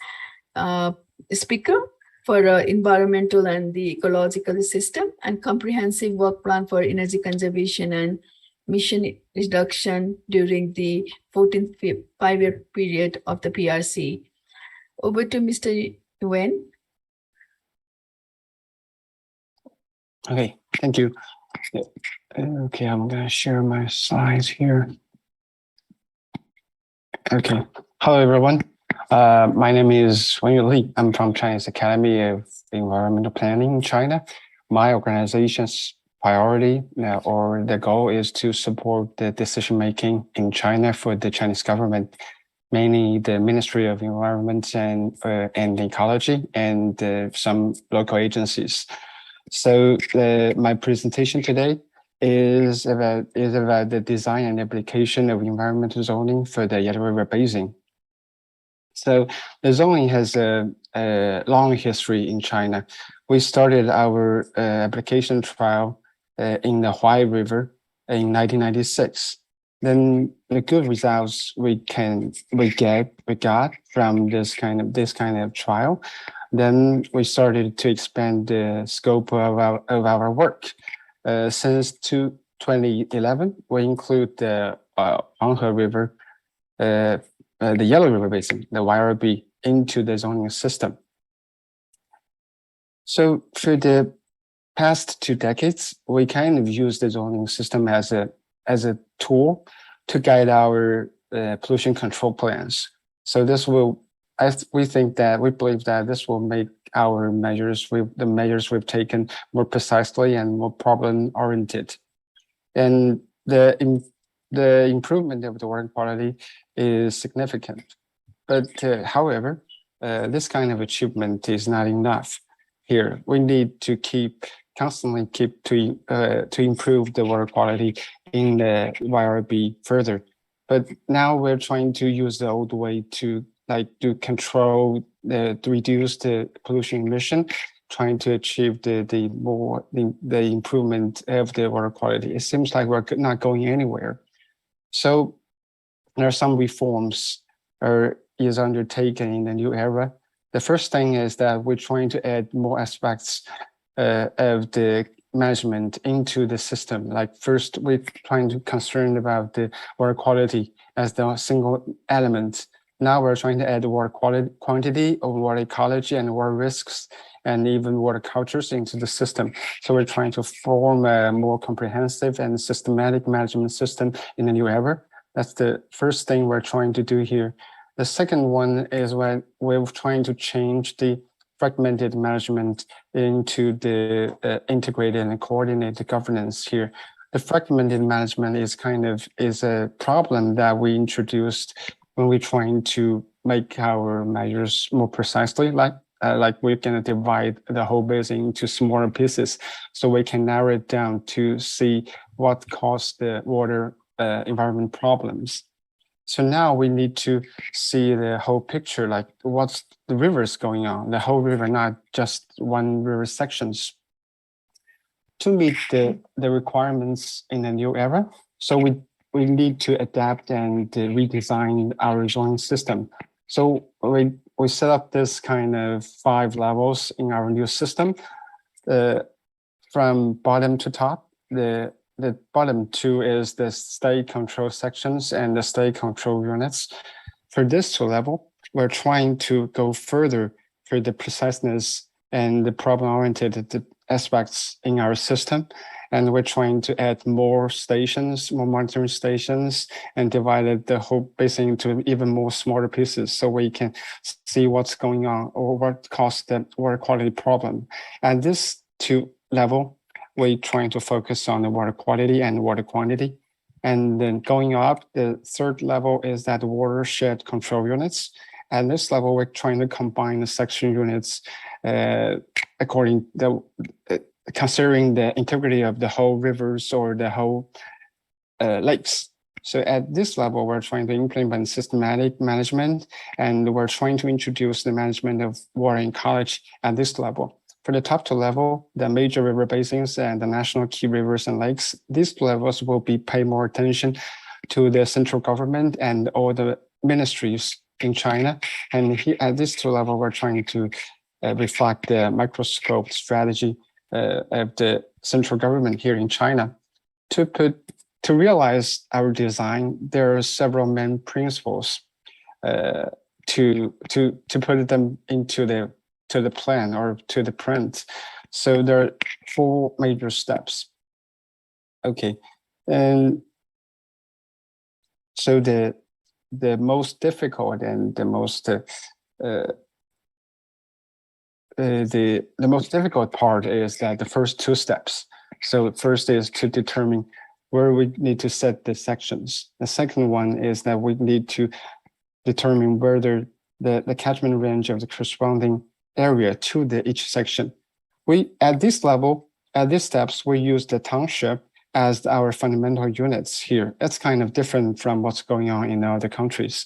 speaker, for environmental and the ecological system, and comprehensive work plan for energy conservation and emission reduction during the 14th five-year period of the PRC. Over to Mr. Wen. Okay, thank you. Okay, I'm going to share my slides here. Okay, hello everyone. My name is Wen Yuli. I'm from Chinese Academy of Environmental Planning in China. My organization's priority or the goal is to support the decision-making in China for the Chinese government, mainly the Ministry of Environment and Ecology and some local agencies. So my presentation today is about the design and application of environmental zoning for the Yellow River Basin. So the zoning has a long history in China. We started our application trial in the Huai River in 1996. Then the good results we got from this kind of trial. Then we started to expand the scope of our work. Since 2011, we include the Huanghe River, the Yellow River Basin, the YRB, into the zoning system. So for the past 2 decades, we kind of use the zoning system as a tool to guide our pollution control plans. So this will, we believe that this will make our the measures we've taken more precisely and more problem-oriented. And the improvement of the water quality is significant. But however, this kind of achievement is not enough. Here, we need to constantly keep to improve the water quality in the YRB further. But now we're trying to use the old way to control to reduce the pollution emission, trying to achieve the improvement of the water quality. It seems like we're not going anywhere. So there are some reforms is undertaken in the new era. The first thing is that we're trying to add more aspects of the management into the system. Like first, we're trying to concern about the water quality as the single element. Now we're trying to add water quantity, water ecology, and water risks, and even water cultures into the system. So we're trying to form a more comprehensive and systematic management system in the new era. That's the first thing we're trying to do here. The second one is when we're trying to change the fragmented management into the integrated and coordinated governance here. The fragmented management is a problem that we introduced when we're trying to make our measures more precisely, like we're going to divide the whole basin into smaller pieces, so we can narrow it down to see what caused the water environment problems. So now we need to see the whole picture, like what's the rivers going on, the whole river, not just one river sections. To meet the requirements in the new era, so we need to adapt and redesign our zoning system. So we set up this kind of 5 levels in our new system, from bottom to top. The bottom 2 is the state control sections and the state control units. For this 2 level, we're trying to go further for the preciseness and the problem-oriented aspects in our system. And we're trying to add more stations, more monitoring stations, and divided the whole basin into even more smaller pieces so we can see what's going on or what caused the water quality problem. At this two level, we're trying to focus on the water quality and water quantity. And then going up, the third level is that watershed control units. At this level, we're trying to combine the section units according to considering the integrity of the whole rivers or the whole lakes. So at this level, we're trying to implement systematic management, and we're trying to introduce the management of water ecology at this level. For the top two level, the major river basins and the national key rivers and lakes, these levels will be pay more attention to the central government and all the ministries in China. And here, at this two level, we're trying to reflect the microscope strategy of the central government here in China. To realize our design, there are several main principles to put them into the plan or to the print. So there are 4 major steps. Okay, and so the most difficult and the most most difficult part is that the first 2 steps. So first is to determine where we need to set the sections. The second one is that we need to determine whether the catchment range of the corresponding area to each section. We at this level, at these steps, we use the township as our fundamental units here. It's kind of different from what's going on in other countries.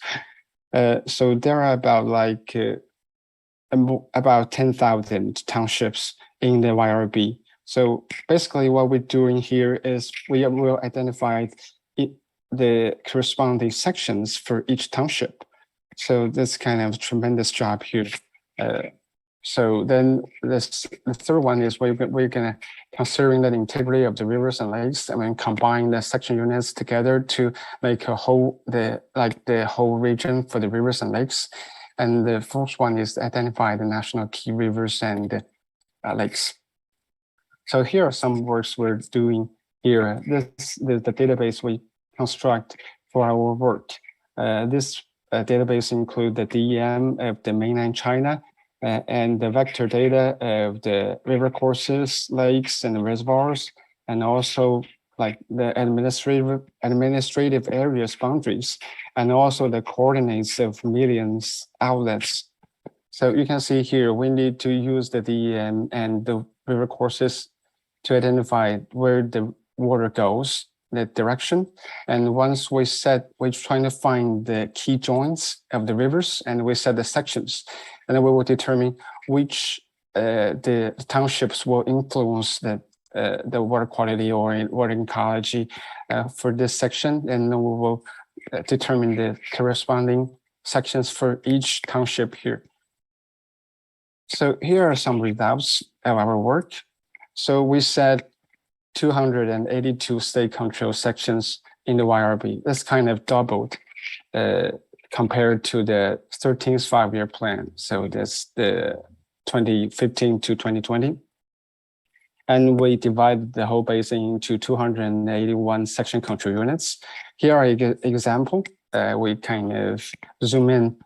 So there are about 10,000 townships in the YRB. So basically what we're doing here is we will identify the corresponding sections for each township. So this kind of tremendous job here. So then the third one is we're gonna considering the integrity of the rivers and lakes, and then combine the section units together to make a whole, the whole region for the rivers and lakes. And the fourth one is to identify the national key rivers and lakes. So here are some works we're doing here. This the database we construct for our work. This database includes the DEM of the mainland China and the vector data of the river courses, lakes, and reservoirs, and also like the administrative areas boundaries, and also the coordinates of millions outlets. So you can see here, we need to use the DEM and the river courses to identify where the water goes, the direction. And once we're trying to find the key joints of the rivers, and we set the sections. And then we will determine which the townships will influence the water quality or water ecology for this section. And then we will determine the corresponding sections for each township here. So here are some results of our work. So we set 282 state control sections in the YRB. That's kind of doubled compared to the 13th 5-year plan. So that's the 2015 to 2020. And we divided the whole basin into 281 section control units. Here are an example. We kind of zoom in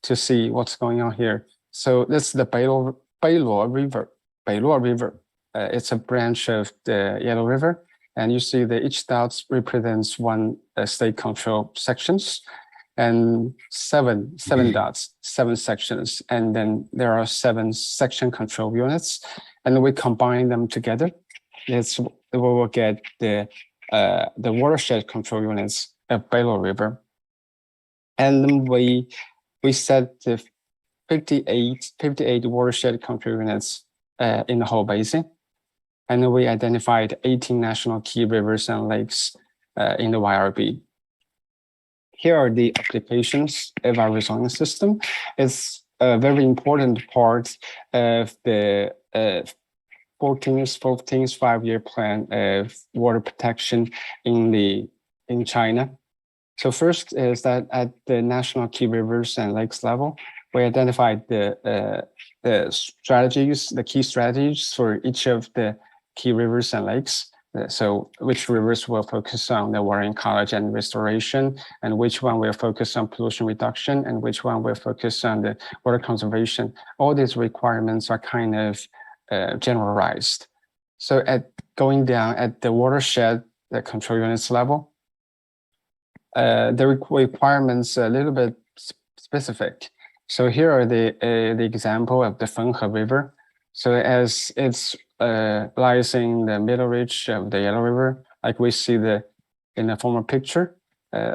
to see what's going on here. So this is the Beiluo River. It's a branch of the Yellow River, and you see that each dot represents one state control sections, and seven dots, 7 sections, and then there are 7 section control units, and we combine them together. We will get the watershed control units of Beiluo River, and then we set the 58 watershed control units in the whole basin. And we identified 18 national key rivers and lakes in the YRB. Here are the applications of our rezoning system. It's a very important part of the 14th 5-year plan of water protection in China. So first is that at the national key rivers and lakes level, we identified the key strategies for each of the key rivers and lakes. So which rivers will focus on the water ecology and restoration, and which one will focus on pollution reduction, and which one will focus on the water conservation. All these requirements are kind of generalized. So going down at the watershed, the control units level, the requirements a little bit specific. So here are the example of the Fenghe River. So as it's lies in the middle reach of the Yellow River, like we see in the former picture.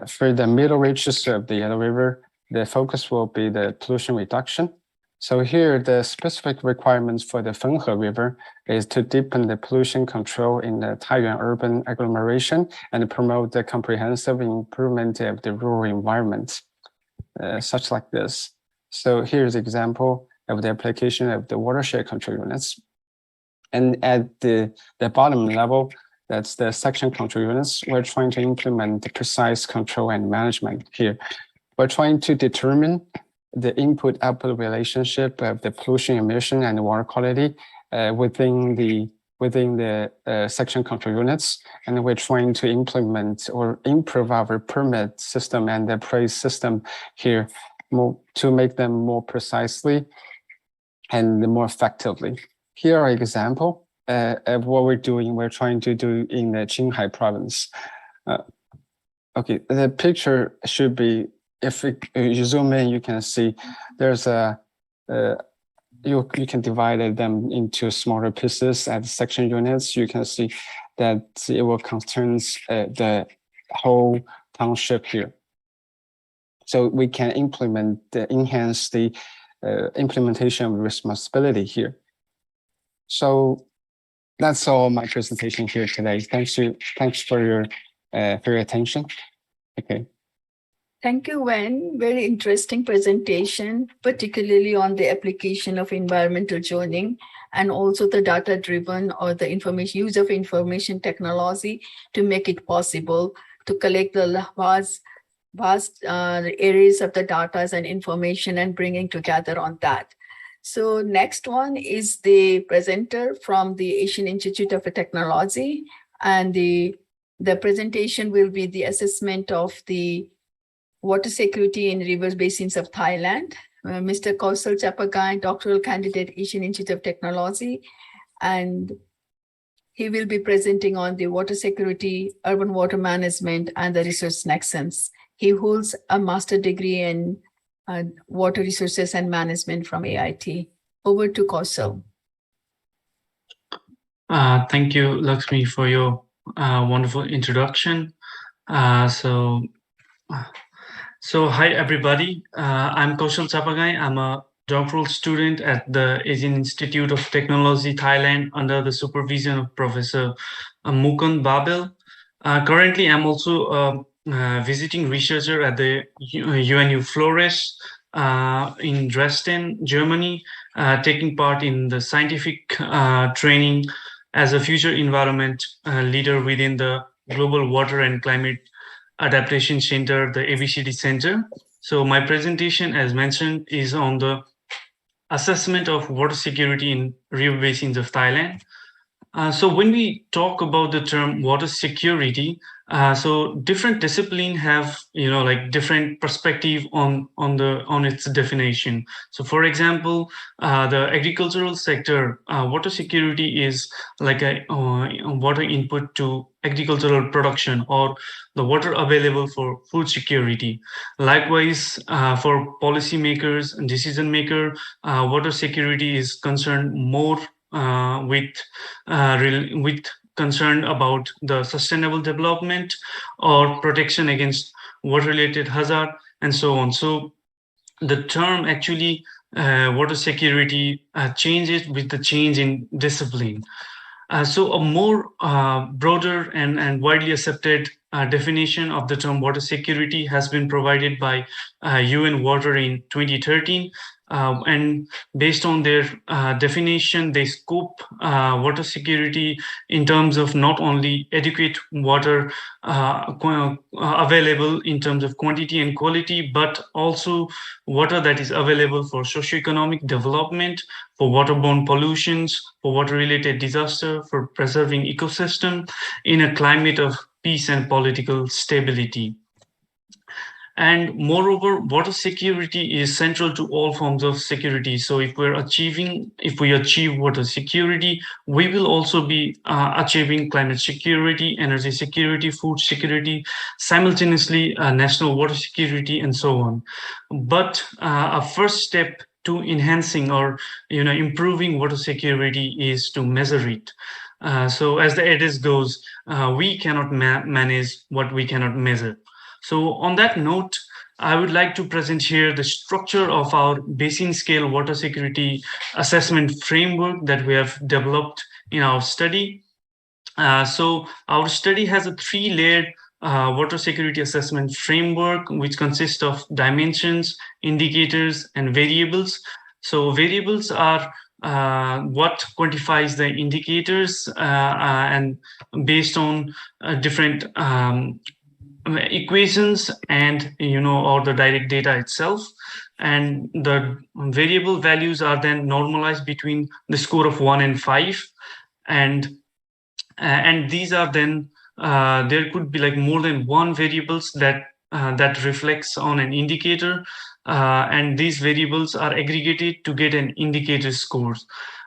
For the middle reaches of the Yellow River, the focus will be the pollution reduction. So here, the specific requirements for the Fenghe River is to deepen the pollution control in the Taiyuan urban agglomeration and promote the comprehensive improvement of the rural environment, such like this. So here's an example of the application of the watershed control units. And at the bottom level, that's the section control units. We're trying to implement the precise control and management here. We're trying to determine the input-output relationship of the pollution emission and water quality within the section control units, and we're trying to implement or improve our permit system and the praise system here to make them more precisely and more effectively. Here are example of what we're doing. We're trying to do in the Qinghai province. Okay, the picture should be, if you zoom in, you can see there's you can divide them into smaller pieces as section units. You can see that it will concern the whole township here. So we can enhance the implementation of responsibility here. So that's all my presentation here today. Thanks for your attention. Okay. Thank you, Wen. Very interesting presentation, particularly on the application of environmental zoning and also the data-driven or the use of information technology to make it possible to collect the vast areas of the data and information and bringing together on that. So next one is the presenter from the Asian Institute of Technology, and the presentation will be the assessment of the water security in river basins of Thailand. Mr. Kausal Chapagai, doctoral candidate, Asian Institute of Technology, and he will be presenting on the water security, urban water management, and the resource nexus. He holds a master degree in water resources and management from AIT. Over to Kausal. Thank you, Lakshmi, for your wonderful introduction. So hi, everybody. I'm Kaushal Chapagai. I'm a doctoral student at the Asian Institute of Technology, Thailand, under the supervision of Professor Mukund Babel. Currently, I'm also a visiting researcher at the UNU Flores in Dresden, Germany, taking part in the scientific training as a future environment leader within the Global Water and Climate Adaptation Center, the ABCD Center. So my presentation, as mentioned, is on the assessment of water security in river basins of Thailand. So when we talk about the term water security, so different disciplines have, like different perspective on its definition. So for example, the agricultural sector, water security is like a water input to agricultural production or the water available for food security. Likewise, for policymakers and decision maker, water security is concerned more with concern about the sustainable development or protection against water-related hazard and so on. So the term actually water security changes with the change in discipline. So a more broader and widely accepted definition of the term water security has been provided by UN Water in 2013. and based on their definition, they scope water security in terms of not only adequate water available in terms of quantity and quality, but also water that is available for socioeconomic development, for waterborne pollutions, for water-related disaster, for preserving ecosystem in a climate of peace and political stability. And moreover, water security is central to all forms of security. So if we achieve water security, we will also be achieving climate security, energy security, food security, simultaneously national water security, and so on. But a first step to enhancing or improving water security is to measure it. So as the adage goes, we cannot manage what we cannot measure. So on that note, I would like to present here the structure of our basin scale water security assessment framework that we have developed in our study. So our study has a 3-layered water security assessment framework, which consists of dimensions, indicators, and variables. So variables are what quantifies the indicators and based on different equations and or the direct data itself, and the variable values are then normalized between the score of 1 and 5, and these are then there could be like more than one variables that reflects on an indicator, and these variables are aggregated to get an indicator score.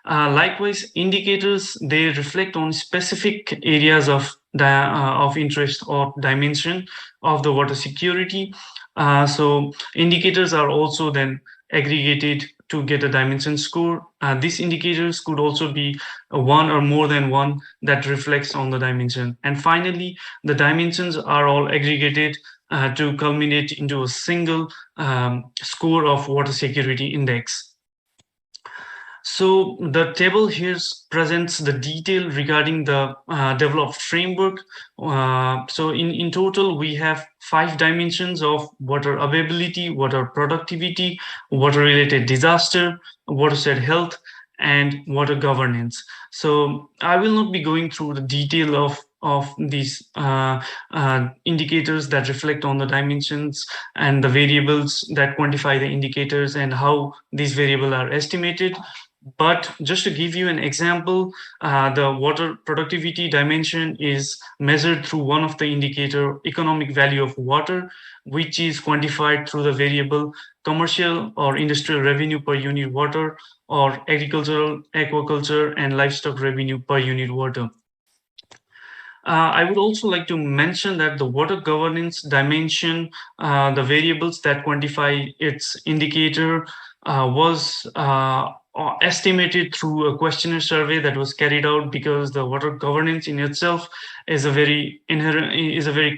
Likewise, indicators, they reflect on specific areas of interest or dimension of the water security. So indicators are also then aggregated to get a dimension score. These indicators could also be one or more than one that reflects on the dimension. And finally, the dimensions are all aggregated to culminate into a single score of water security index. So the table here presents the detail regarding the developed framework. So in total, we have 5 dimensions of water availability, water productivity, water-related disaster, watershed health, and water governance. So I will not be going through the detail of these indicators that reflect on the dimensions and the variables that quantify the indicators and how these variables are estimated. But just to give you an example, the water productivity dimension is measured through one of the indicator, economic value of water, which is quantified through the variable commercial or industrial revenue per unit water, or agricultural, aquaculture, and livestock revenue per unit water. I would also like to mention that the water governance dimension, the variables that quantify its indicator was estimated through a questionnaire survey that was carried out, because the water governance in itself is a very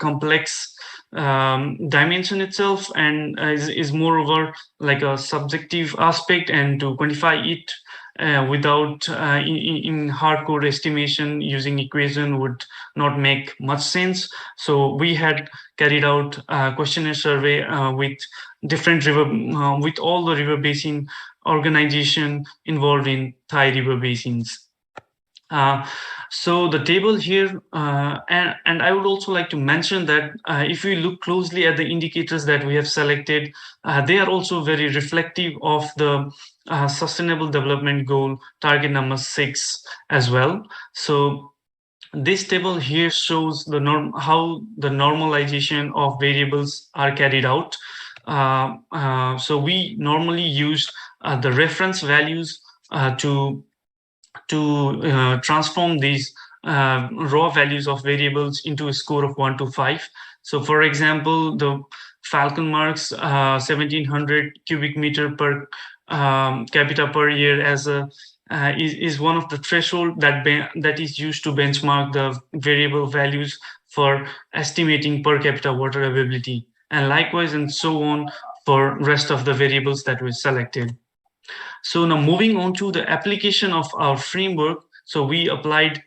complex dimension itself, and is moreover like a subjective aspect, and to quantify it without in hardcore estimation using equation would not make much sense. So we had carried out a questionnaire survey with different river, with all the river basin organization involved in Thai river basins. So the table here, and I would also like to mention that if we look closely at the indicators that we have selected, they are also very reflective of the Sustainable Development Goal target number 6 as well. So this table here shows the how the normalization of variables are carried out. So we normally use the reference values to transform these raw values of variables into a score of 1 to 5. So for example, the Falcon marks 1700 cubic meter per capita per year as a is one of the threshold that is used to benchmark the variable values for estimating per capita water availability, and likewise and so on for rest of the variables that we selected. So now moving on to the application of our framework. So we applied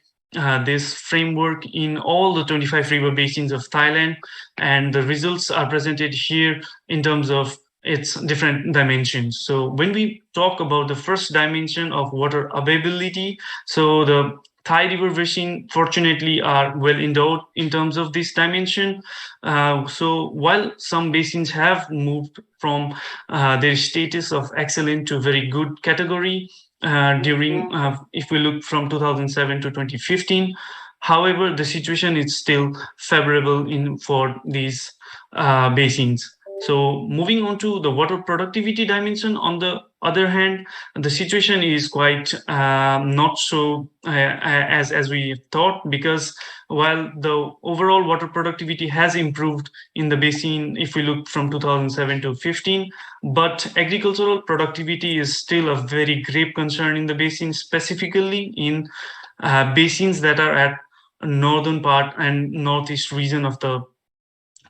this framework in all the 25 river basins of Thailand, and the results are presented here in terms of its different dimensions. So when we talk about the first dimension of water availability, so the Thai river basin fortunately are well endowed in terms of this dimension. So while some basins have moved from their status of excellent to very good category during, if we look from 2007 to 2015, however, the situation is still favorable for these basins. So moving on to the water productivity dimension, on the other hand, the situation is quite not so as we thought, because while the overall water productivity has improved in the basin, if we look from 2007 to 15, but agricultural productivity is still a very grave concern in the basin, specifically in basins that are at northern part and northeast region of the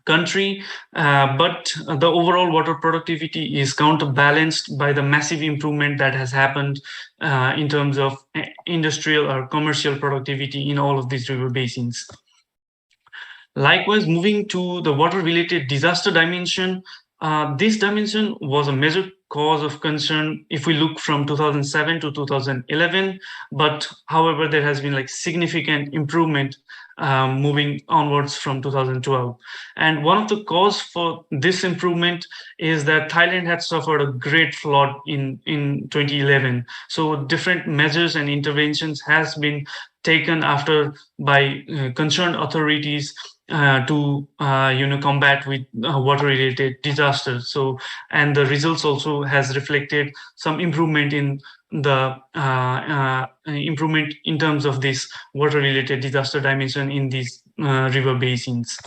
country, but the overall water productivity is counterbalanced by the massive improvement that has happened in terms of industrial or commercial productivity in all of these river basins. Likewise, moving to the water-related disaster dimension, this dimension was a major cause of concern if we look from 2007 to 2011, but however, there has been like significant improvement moving onwards from 2012. And one of the cause for this improvement is that Thailand had suffered a great flood in 2011. So different measures and interventions has been taken after by concerned authorities to combat with water-related disasters. So, and the results also has reflected some improvement in the improvement in terms of this water-related disaster dimension in these river basins.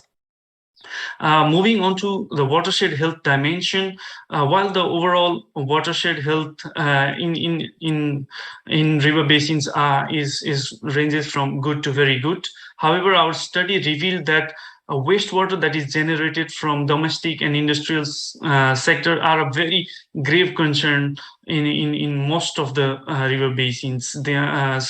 Moving on to the watershed health dimension, while the overall watershed health in river basins is ranges from good to very good. However, our study revealed that wastewater that is generated from domestic and industrial sector are a very grave concern in most of the river basins. They are,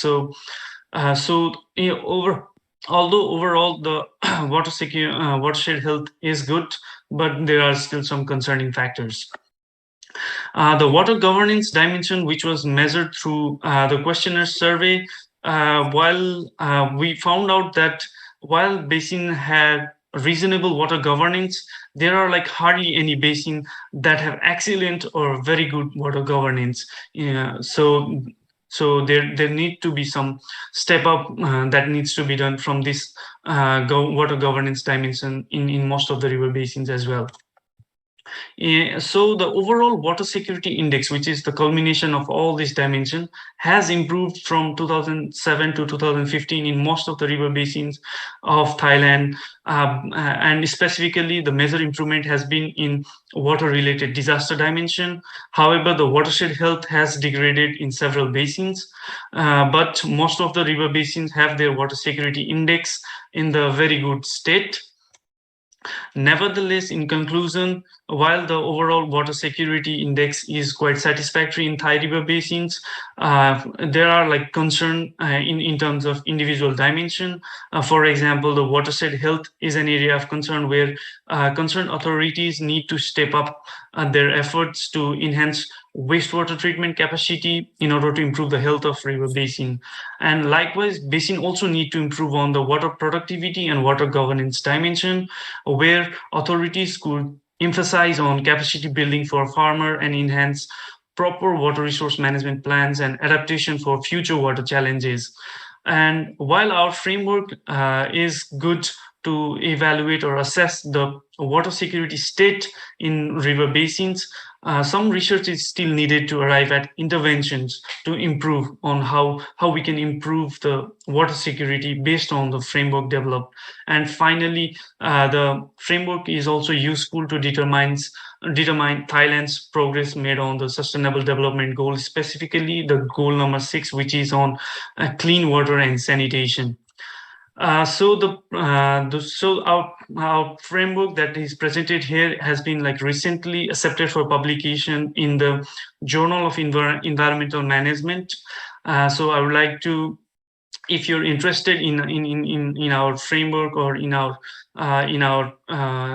although overall the watershed health is good, but there are still some concerning factors. The water governance dimension, which was measured through the questionnaire survey, while we found out that while basin had reasonable water governance, there are like hardly any basin that have excellent or very good water governance. So there need to be some step up that needs to be done from this water governance dimension in most of the river basins as well. So the overall water security index, which is the culmination of all these dimensions, has improved from 2007 to 2015 in most of the river basins of Thailand, and specifically the major improvement has been in water-related disaster dimension. However, the watershed health has degraded in several basins, but most of the river basins have their water security index in the very good state. Nevertheless, in conclusion, while the overall water security index is quite satisfactory in Thai river basins, there are like concern in terms of individual dimension. For example, the watershed health is an area of concern where concerned authorities need to step up their efforts to enhance wastewater treatment capacity in order to improve the health of river basin. And likewise, basin also need to improve on the water productivity and water governance dimension, where authorities could emphasize on capacity building for farmer and enhance proper water resource management plans and adaptation for future water challenges. And while our framework is good to evaluate or assess the water security state in river basins, some research is still needed to arrive at interventions to improve on how we can improve the water security based on the framework developed. And finally, the framework is also useful to determine Thailand's progress made on the Sustainable Development Goal, specifically the goal number 6, which is on clean water and sanitation. So our framework that is presented here has been like recently accepted for publication in the Journal of Environmental Management. So I would like to if you're interested in our framework or in our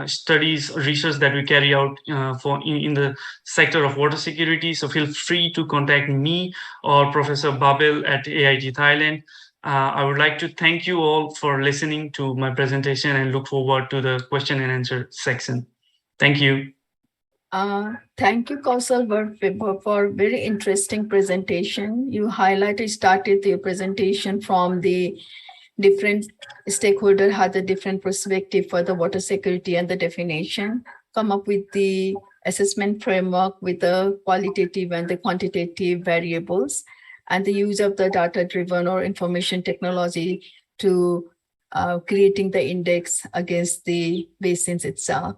studies research that we carry out for in the sector of water security, so feel free to contact me or Professor Babel at AIT Thailand. I would like to thank you all for listening to my presentation and look forward to the question and answer section. Thank you. Thank you, Kausal, for very interesting presentation. You started your presentation from the different stakeholder had a different perspective for the water security and the definition, come up with the assessment framework with the qualitative and the quantitative variables, and the use of the data-driven or information technology to creating the index against the basins itself.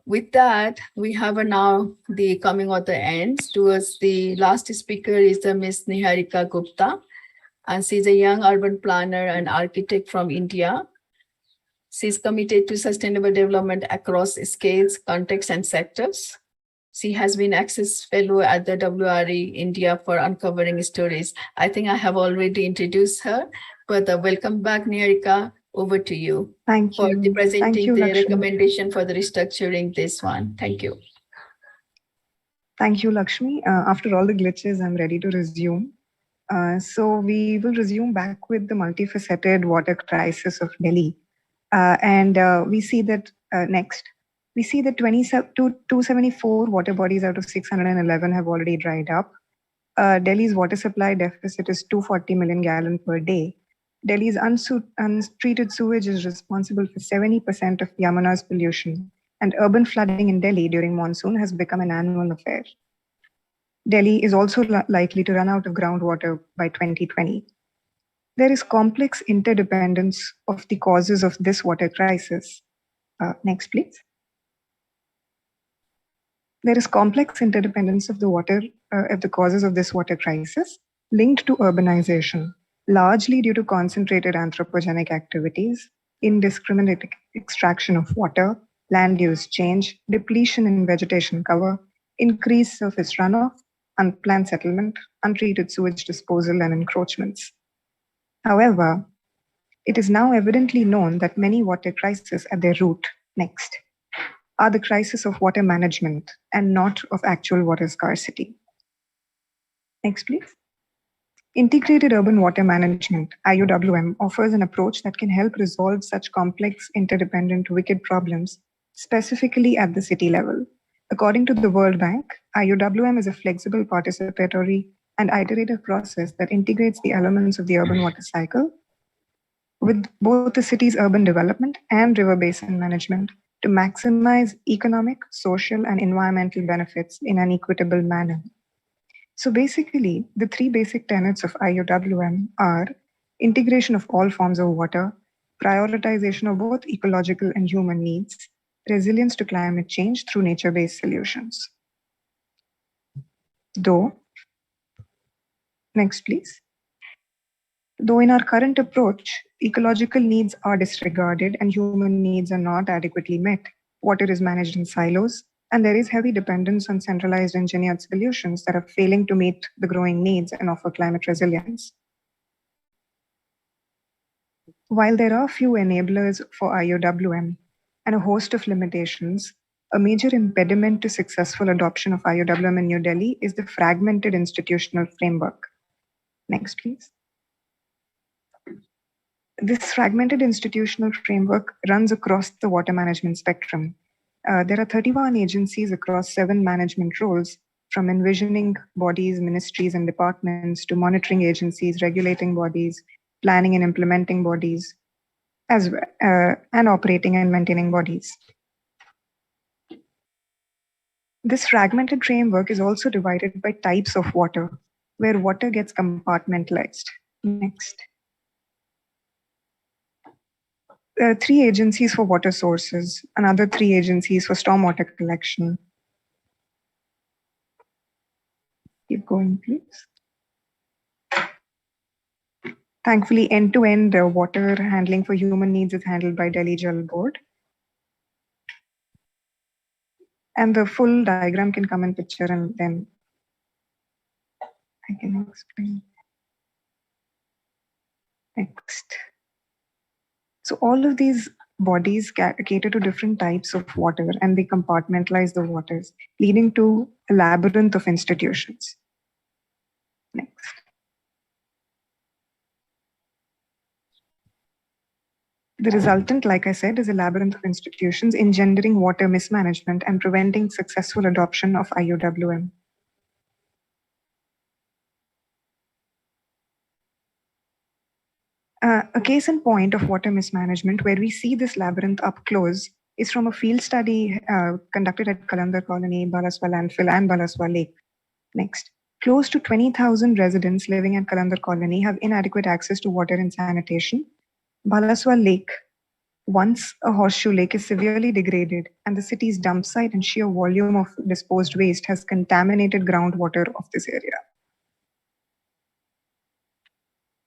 With that, we have now the coming of the ends. Towards the last speaker is the Miss Niharika Gupta, and she's a young urban planner and architect from India. She's committed to sustainable development across scales, contexts, and sectors. She has been Access Fellow at the WRE India for uncovering stories. I think I have already introduced her, but welcome back, Niharika. Over to you. Thank you. For the presenting Thank you, the Lakshmi. recommendation for the restructuring this one. Thank you. Thank you, Lakshmi. After all the glitches, I'm ready to resume. So we will resume back with the multifaceted water crisis of Delhi. We see that next, we see that 274 water bodies out of 611 have already dried up. Delhi's water supply deficit is 240 million gallons per day. Delhi's untreated sewage is responsible for 70% of Yamuna's pollution, and urban flooding in Delhi during monsoon has become an annual affair. Delhi is also likely to run out of groundwater by 2020. There is complex interdependence of the causes of this water crisis. Next, please. There is complex interdependence of the causes of this water crisis linked to urbanization, largely due to concentrated anthropogenic activities, indiscriminate extraction of water, land use change, depletion in vegetation cover, increased surface runoff, unplanned settlement, untreated sewage disposal, and encroachments. However, it is now evidently known that many water crises at their root, next, are the crisis of water management and not of actual water scarcity. Next, please. Integrated Urban Water Management, IUWM, offers an approach that can help resolve such complex, interdependent, wicked problems, specifically at the city level. According to the World Bank, IUWM is a flexible, participatory, and iterative process that integrates the elements of the urban water cycle with both the city's urban development and river basin management to maximize economic, social, and environmental benefits in an equitable manner. So basically, the three basic tenets of IUWM are integration of all forms of water, prioritization of both ecological and human needs, resilience to climate change through nature-based solutions. Next, please. Though in our current approach, ecological needs are disregarded and human needs are not adequately met, water is managed in silos, and there is heavy dependence on centralized engineered solutions that are failing to meet the growing needs and offer climate resilience. While there are few enablers for IUWM and a host of limitations, a major impediment to successful adoption of IUWM in New Delhi is the fragmented institutional framework. Next, please. This fragmented institutional framework runs across the water management spectrum. There are 31 agencies across 7 management roles, from envisioning bodies, ministries, and departments to monitoring agencies, regulating bodies, planning and implementing bodies, as well, and operating and maintaining bodies. This fragmented framework is also divided by types of water, where water gets compartmentalized. Next. There are 3 agencies for water sources, another 3 agencies for stormwater collection. Keep going, please. Thankfully, end-to-end water handling for human needs is handled by Delhi Jal Board. And the full diagram can come in picture and then I can explain. Next. So all of these bodies cater to different types of water and they compartmentalize the waters, leading to a labyrinth of institutions. Next. The resultant, like I said, is a labyrinth of institutions engendering water mismanagement and preventing successful adoption of IUWM. A case in point of water mismanagement where we see this labyrinth up close is from a field study conducted at Kalandar Colony, Balaswa Landfill, and Balaswa Lake. Next. Close to 20,000 residents living at Kalandar Colony have inadequate access to water and sanitation. Balaswa Lake, once a horseshoe lake, is severely degraded, and the city's dump site and sheer volume of disposed waste has contaminated groundwater of this area.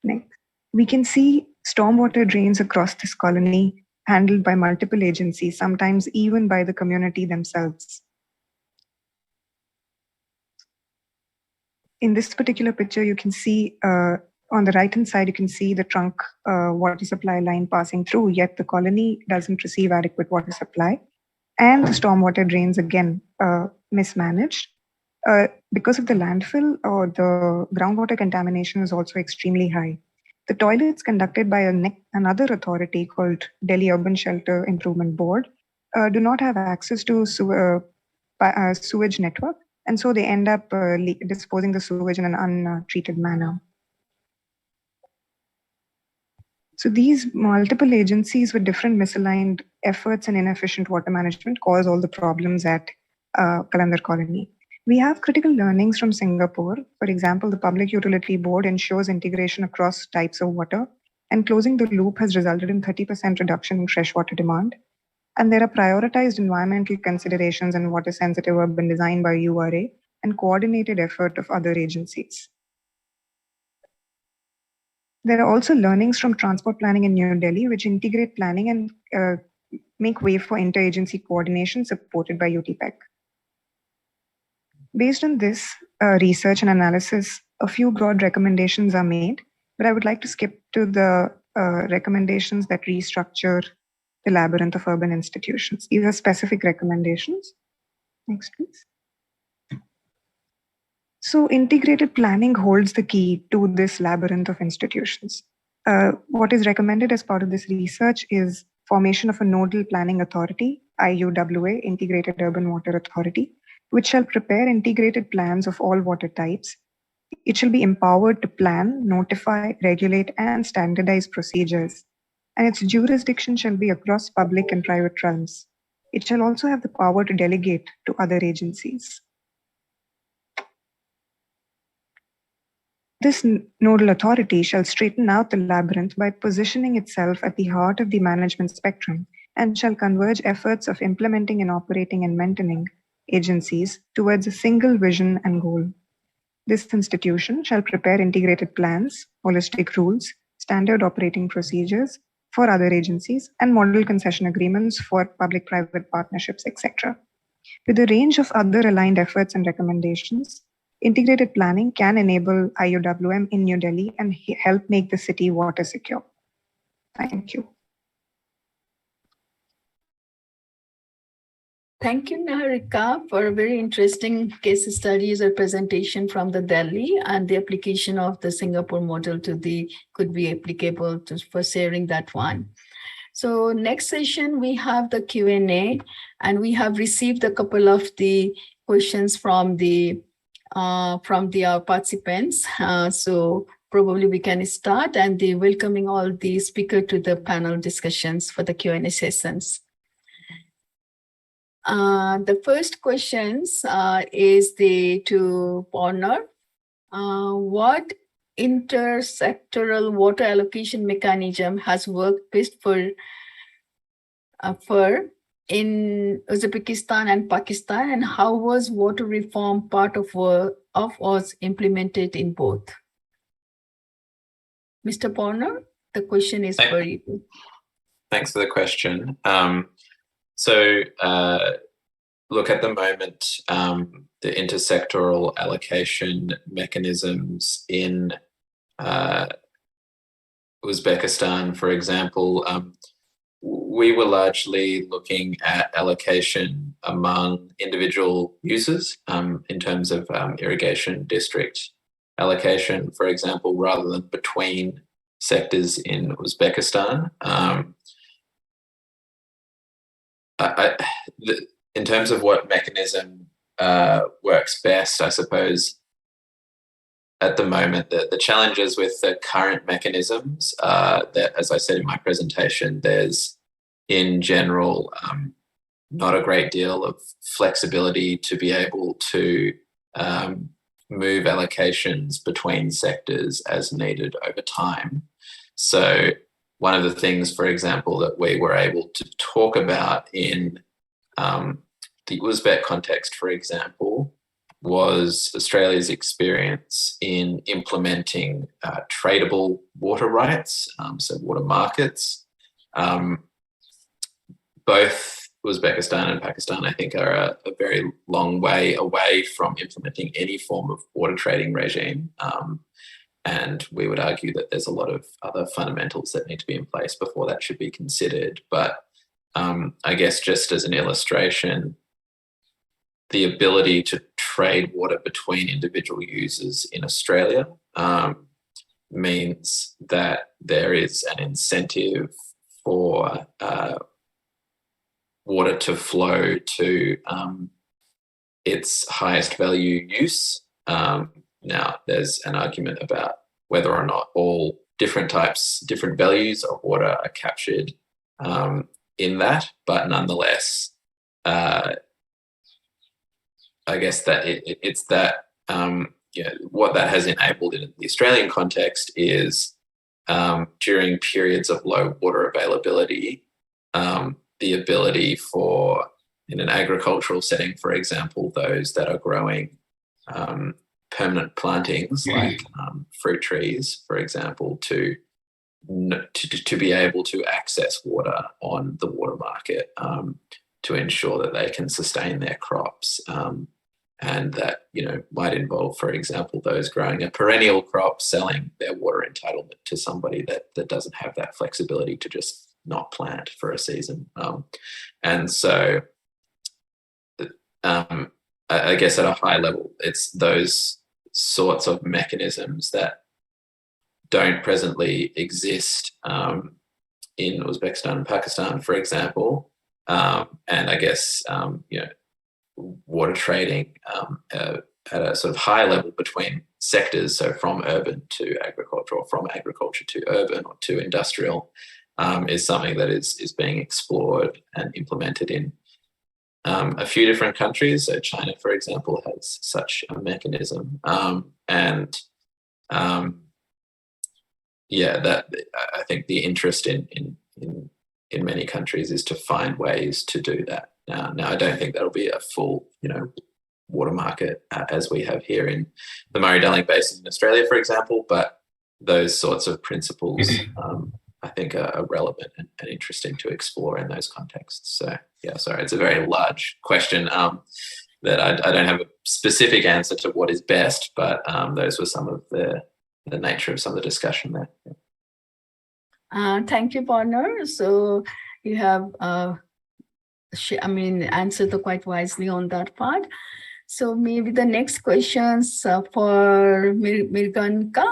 Next. We can see stormwater drains across this colony handled by multiple agencies, sometimes even by the community themselves. In this particular picture, you can see on the right-hand side, you can see the trunk water supply line passing through, yet the colony doesn't receive adequate water supply. And the stormwater drains, again, mismanaged. Because of the landfill, or the groundwater contamination is also extremely high. The toilets conducted by another authority called Delhi Urban Shelter Improvement Board do not have access to sewage network, and so they end up disposing the sewage in an untreated manner. So these multiple agencies with different misaligned efforts and inefficient water management cause all the problems at Kalandar Colony. We have critical learnings from Singapore. For example, the Public Utility Board ensures integration across types of water, and closing the loop has resulted in 30% reduction in freshwater demand. And there are prioritized environmental considerations and water-sensitive urban design by URA and coordinated effort of other agencies. There are also learnings from transport planning in New Delhi, which integrate planning and make way for interagency coordination supported by UTPEC. Based on this research and analysis, a few broad recommendations are made, but I would like to skip to the recommendations that restructure the labyrinth of urban institutions. These are specific recommendations. Next, please. So integrated planning holds the key to this labyrinth of institutions. What is recommended as part of this research is formation of a nodal planning authority, IUWA, Integrated Urban Water Authority, which shall prepare integrated plans of all water types. It shall be empowered to plan, notify, regulate, and standardize procedures. And its jurisdiction shall be across public and private realms. It shall also have the power to delegate to other agencies. This nodal authority shall straighten out the labyrinth by positioning itself at the heart of the management spectrum and shall converge efforts of implementing and operating and maintaining agencies towards a single vision and goal. This institution shall prepare integrated plans, holistic rules, standard operating procedures for other agencies, and model concession agreements for public-private partnerships, etc. With a range of other aligned efforts and recommendations, integrated planning can enable IUWM in New Delhi and help make the city water secure. Thank you. Thank you, Niharika, for a very interesting case studies or presentation from the Delhi, and the application of the Singapore model to the could be applicable to for sharing that one. So next session, we have the Q&A, and we have received a couple of the questions from our participants. So probably we can start, and they welcoming all the speakers to the panel discussions for the Q&A sessions. The first questions is to Porner. What intersectoral water allocation mechanism has worked best for in Uzbekistan and Pakistan, and how was water reform part of was implemented in both? Mr. Porner, the question is for you. Thanks for the question. Look, at the moment, the intersectoral allocation mechanisms in Uzbekistan, for example, we were largely looking at allocation among individual users in terms of irrigation district allocation, for example, rather than between sectors in Uzbekistan. In terms of what mechanism works best, I suppose at the moment, the challenges with the current mechanisms that, as I said in my presentation, there's in general not a great deal of flexibility to be able to move allocations between sectors as needed over time. So one of the things, for example, that we were able to talk about in the Uzbek context, for example, was Australia's experience in implementing tradable water rights, so water markets. Both Uzbekistan and Pakistan, I think, are a very long way away from implementing any form of water trading regime. And we would argue that there's a lot of other fundamentals that need to be in place before that should be considered. But I guess just as an illustration, the ability to trade water between individual users in Australia means that there is an incentive for water to flow to its highest value use. Now, there's an argument about whether or not all different values of water are captured in that, but nonetheless, I guess that it's that what that has enabled in the Australian context is during periods of low water availability, the ability for, in an agricultural setting, for example, those that are growing permanent plantings like fruit trees, for example, to be able to access water on the water market to ensure that they can sustain their crops. And that, might involve, for example, those growing a perennial crop selling their water entitlement to somebody that doesn't have that flexibility to just not plant for a season. And so I guess at a high level, it's those sorts of mechanisms that don't presently exist in Uzbekistan and Pakistan, for example. And I guess, water trading at a sort of high level between sectors, so from urban to agriculture or from agriculture to urban or to industrial, is something that is being explored and implemented in a few different countries. So China, for example, has such a mechanism. That I think the interest in many countries is to find ways to do that. Now, I don't think that'll be a full, water market as we have here in the Murray-Darling Basin in Australia, for example, but those sorts of principles, I think, are relevant and interesting to explore in those contexts. So, sorry, it's a very large question that I don't have a specific answer to what is best, but those were some of the nature of some of the discussion there. Thank you, Partner. So you have, answered quite wisely on that part. So maybe the next questions for Mirganka,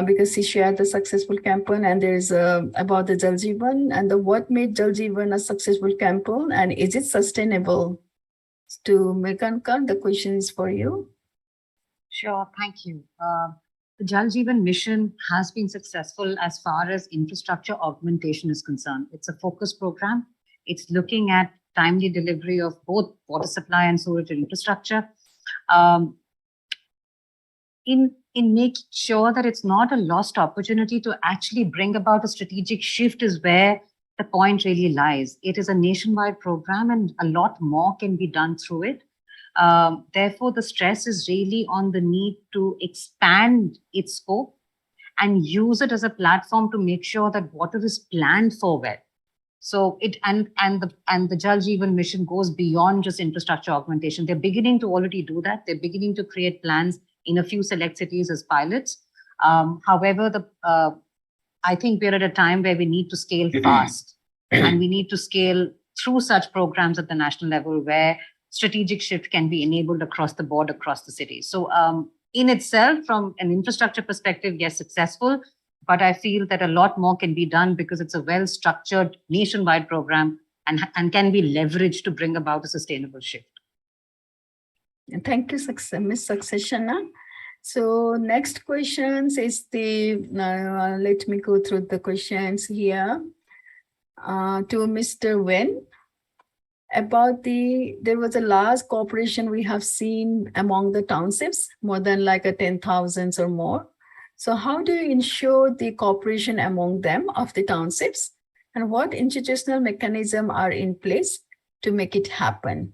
because he shared the successful campaign, and there's about the Jal Jeevan and what made Jal Jeevan a successful campaign, and is it sustainable? To Mirganka, the question is for you. Sure, thank you. The Jal Jeevan mission has been successful as far as infrastructure augmentation is concerned. It's a focused program. It's looking at timely delivery of both water supply and sewerage infrastructure. In making sure that it's not a lost opportunity to actually bring about a strategic shift is where the point really lies. It is a nationwide program and a lot more can be done through it. Therefore, the stress is really on the need to expand its scope and use it as a platform to make sure that water is planned for well. So the Jal Jeevan mission goes beyond just infrastructure augmentation. They're beginning to already do that. They're beginning to create plans in a few select cities as pilots. However, I think we're at a time where we need to scale fast, and we need to scale through such programs at the national level where strategic shift can be enabled across the board, across the city. So in itself, from an infrastructure perspective, yes, successful, but I feel that a lot more can be done because it's a well-structured nationwide program and can be leveraged to bring about a sustainable shift. Thank you, Ms. Successiona. So next questions is let me go through the questions here to Mr. Wen. About there was a large cooperation we have seen among the townships, more than like 10,000 or more. So how do you ensure the cooperation among them of the townships, and what institutional mechanism are in place to make it happen?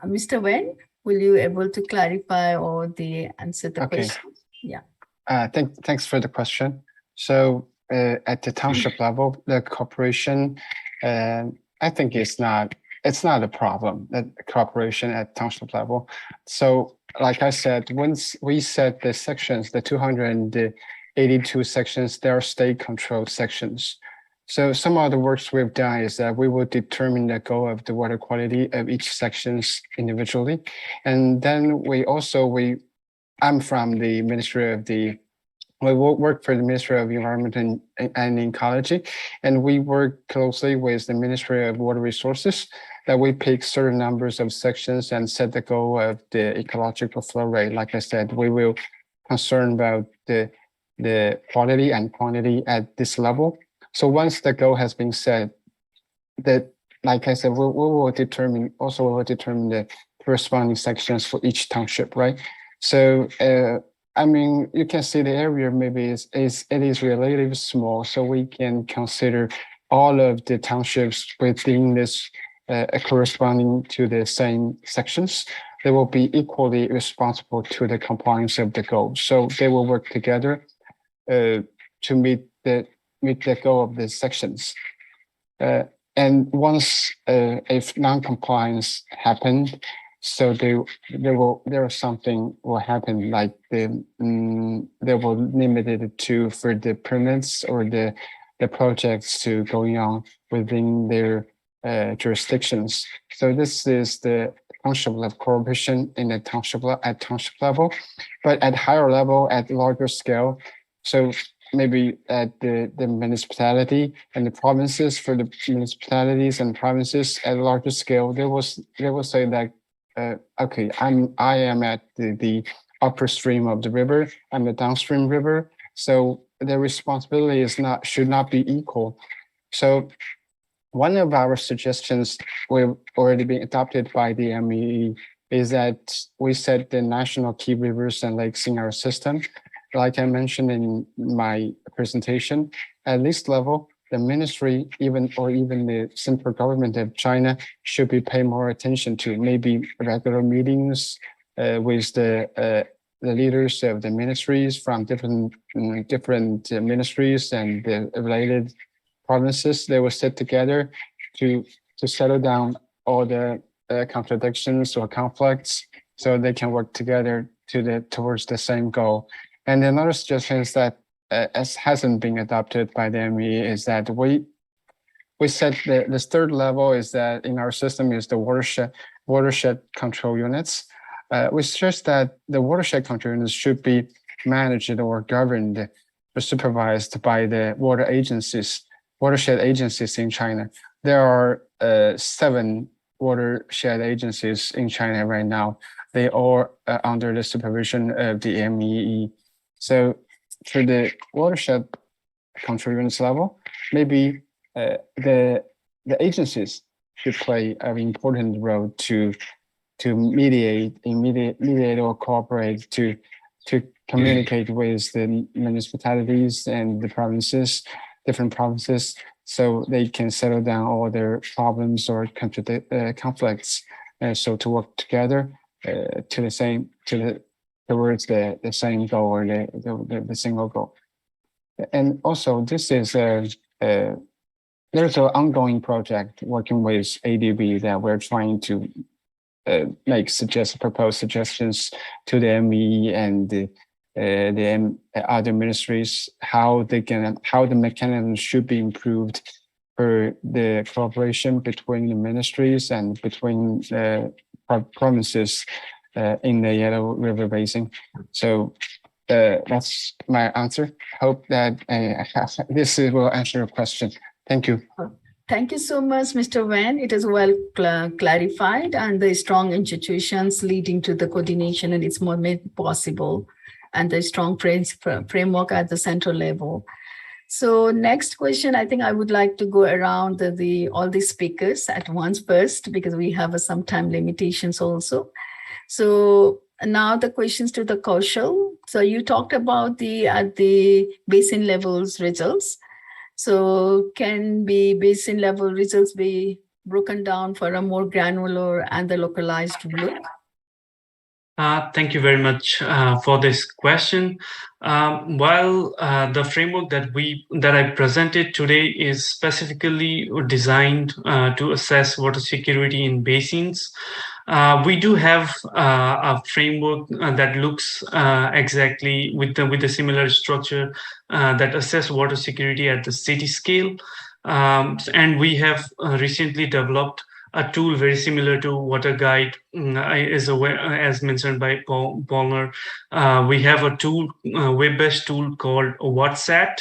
Mr. Wen, will you able to clarify or answer the question? Yeah. Thanks for the question. So at the township level, the cooperation, I think it's not a problem, that cooperation at township level. So like I said, once we set the sections, the 282 sections, they are state controlled sections. So some of the works we've done is that we will determine the goal of the water quality of each sections individually. And then I'm from the Ministry of we work for the Ministry of Environment and Ecology, and we work closely with the Ministry of Water Resources that we pick certain numbers of sections and set the goal of the ecological flow rate. Like I said, we will concern about the quality and quantity at this level. So once the goal has been set, that, like I said, we will determine the corresponding sections for each township, right? So I mean, you can see the area maybe it is relatively small, so we can consider all of the townships within this corresponding to the same sections. They will be equally responsible to the compliance of the goal. So they will work together to meet the goal of the sections. And once if non-compliance happened, so there was something will happen, like they will limit it to for the permits or the projects to going on within their jurisdictions. So this is the township level cooperation in the township level, but at higher level, at larger scale. So maybe at the municipality and the provinces, for the municipalities and provinces at a larger scale, they will say that okay, I am at the upper stream of the river, I'm the downstream river, so the responsibility should not be equal. So one of our suggestions we've already been adopted by the MEE is that we set the national key rivers and lakes in our system. Like I mentioned in my presentation, at this level, the ministry, even the central government of China should be paying more attention to maybe regular meetings with the leaders of the ministries from different ministries and the related provinces. They will sit together to settle down all the contradictions or conflicts, so they can work together towards the same goal. And another suggestion is that, as hasn't been adopted by the MEE, is that we set this third level is that in our system is the watershed control units. We suggest that the watershed control units should be managed or governed or supervised by the watershed agencies in China. There are 7 watershed agencies in China right now. They are under the supervision of the MEE. So for the watershed control units level, maybe the agencies should play an important role to mediate or cooperate to communicate with the municipalities and the different provinces, so they can settle down all their problems or conflicts. So to work together towards the same goal or the single goal. And also, this is there's an ongoing project working with ADB that we're trying to propose suggestions to the MEE and the other ministries, how the mechanism should be improved for the cooperation between the ministries and between provinces in the Yellow River Basin. So that's my answer. Hope that this will answer your question. Thank you. Thank you so much, Mr. Wen. It is well clarified, and the strong institutions leading to the coordination, and it's more made possible, and the strong framework at the central level. So next question, I think I would like to go around all the speakers at once first, because we have some time limitations also. So now the questions to the Kaushal. So you talked about at the basin levels results. So can basin level results be broken down for a more granular and the localized look? Thank you very much for this question. While the framework that I presented today is specifically designed to assess water security in basins, we do have a framework that looks exactly with the similar structure that assess water security at the city scale, and we have recently developed a tool very similar to Water Guide, as mentioned by Paulner. We have a tool, web-based tool called WhatsApp,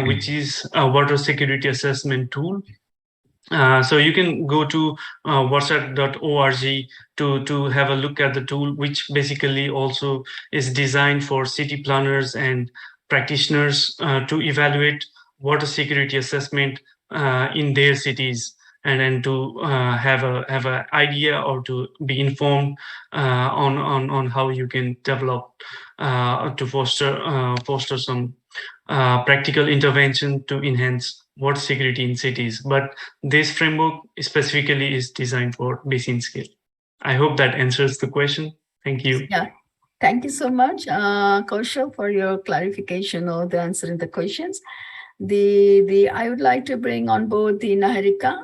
which is a water security assessment tool. So you can go to whatsapp.org to have a look at the tool, which basically also is designed for city planners and practitioners to evaluate water security assessment in their cities, and then to have an idea or to be informed on how you can develop to foster some practical intervention to enhance water security in cities. But this framework specifically is designed for basin scale. I hope that answers the question. Thank you. Yeah, thank you so much, Kaushal, for your clarification or the answering the questions. I would like to bring on board the Niharika.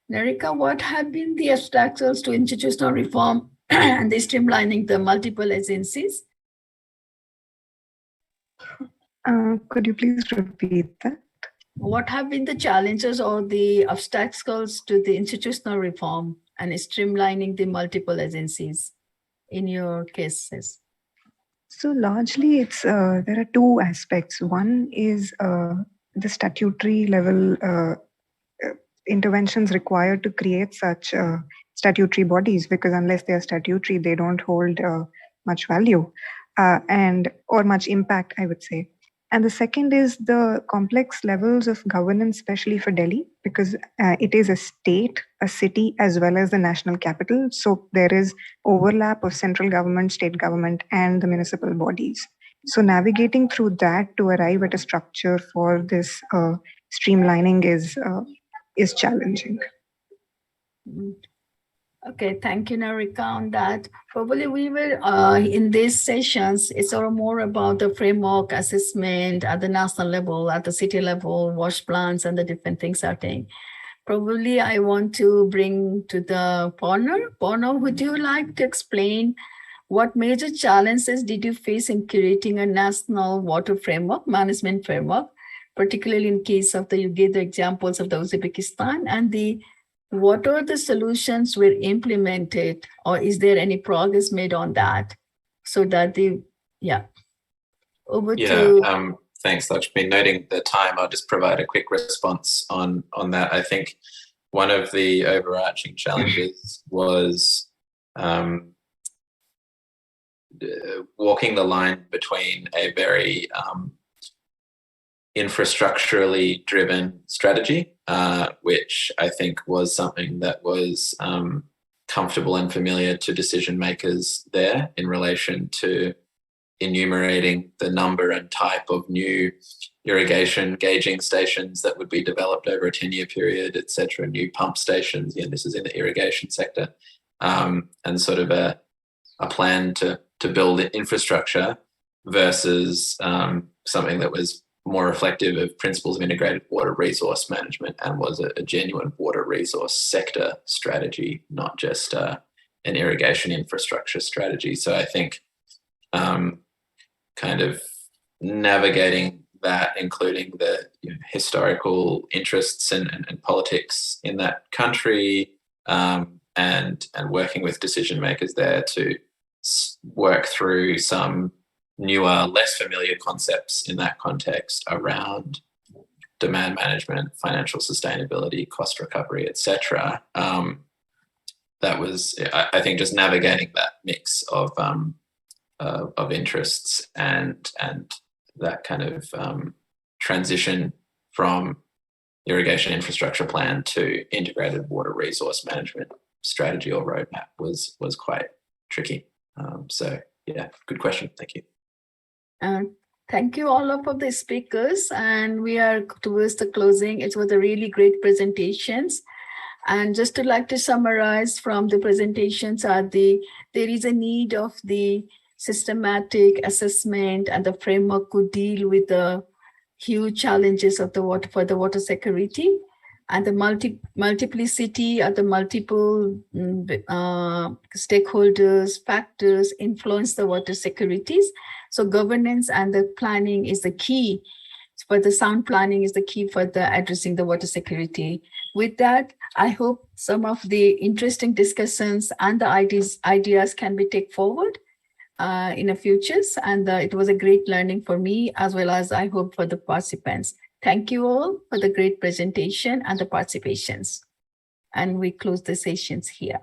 Niharika, what have been the obstacles to institutional reform and the streamlining the multiple agencies? Could you please repeat that? What have been the challenges or the obstacles to the institutional reform and streamlining the multiple agencies in your cases? So largely it's there are two aspects. One is the statutory level interventions required to create such statutory bodies, because unless they are statutory, they don't hold much value or much impact, I would say. And the second is the complex levels of governance, especially for Delhi, because it is a state, a city, as well as the national capital. So there is overlap of central government, state government, and the municipal bodies. So navigating through that to arrive at a structure for this streamlining is challenging. Okay, thank you, Niharika, on that. Probably we will, in these sessions, it's all more about the framework assessment at the national level, at the city level, wash plants, and the different things are taking. Probably I want to bring to the Paulner. Paulner, would you like to explain what major challenges did you face in creating a national water framework, management framework, particularly in case of you gave the examples of the Uzbekistan, and what are the solutions were implemented, or is there any progress made on that? So that over to. Thanks, Lakshmi. Noting the time, I'll just provide a quick response on that. I think one of the overarching challenges was walking the line between a very infrastructurally driven strategy, which I think was something that was comfortable and familiar to decision makers there in relation to enumerating the number and type of new irrigation gauging stations that would be developed over a 10-year period, etc., new pump stations. This is in the irrigation sector, and sort of a plan to build infrastructure versus something that was more reflective of principles of integrated water resource management and was a genuine water resource sector strategy, not just an irrigation infrastructure strategy. So I think kind of navigating that, including the historical interests and politics in that country, and working with decision makers there to work through some newer, less familiar concepts in that context around demand management, financial sustainability, cost recovery, etc. That was, I think, just navigating that mix of interests and that kind of transition from irrigation infrastructure plan to integrated water resource management strategy or roadmap was quite tricky. So yeah, good question. Thank you. Thank you all of the speakers, and we are towards the closing. It was a really great presentations. And just to like to summarize from the presentations there is a need of the systematic assessment and the framework could deal with the huge challenges of the water security, and the multiplicity of the multiple stakeholders, factors influence the water securities. So governance and the planning is the key. For the sound planning is the key for the addressing the water security. With that, I hope some of the interesting discussions and the ideas can be taken forward in the futures. And it was a great learning for me, as well as I hope for the participants. Thank you all for the great presentation and the participations. And we close the sessions here.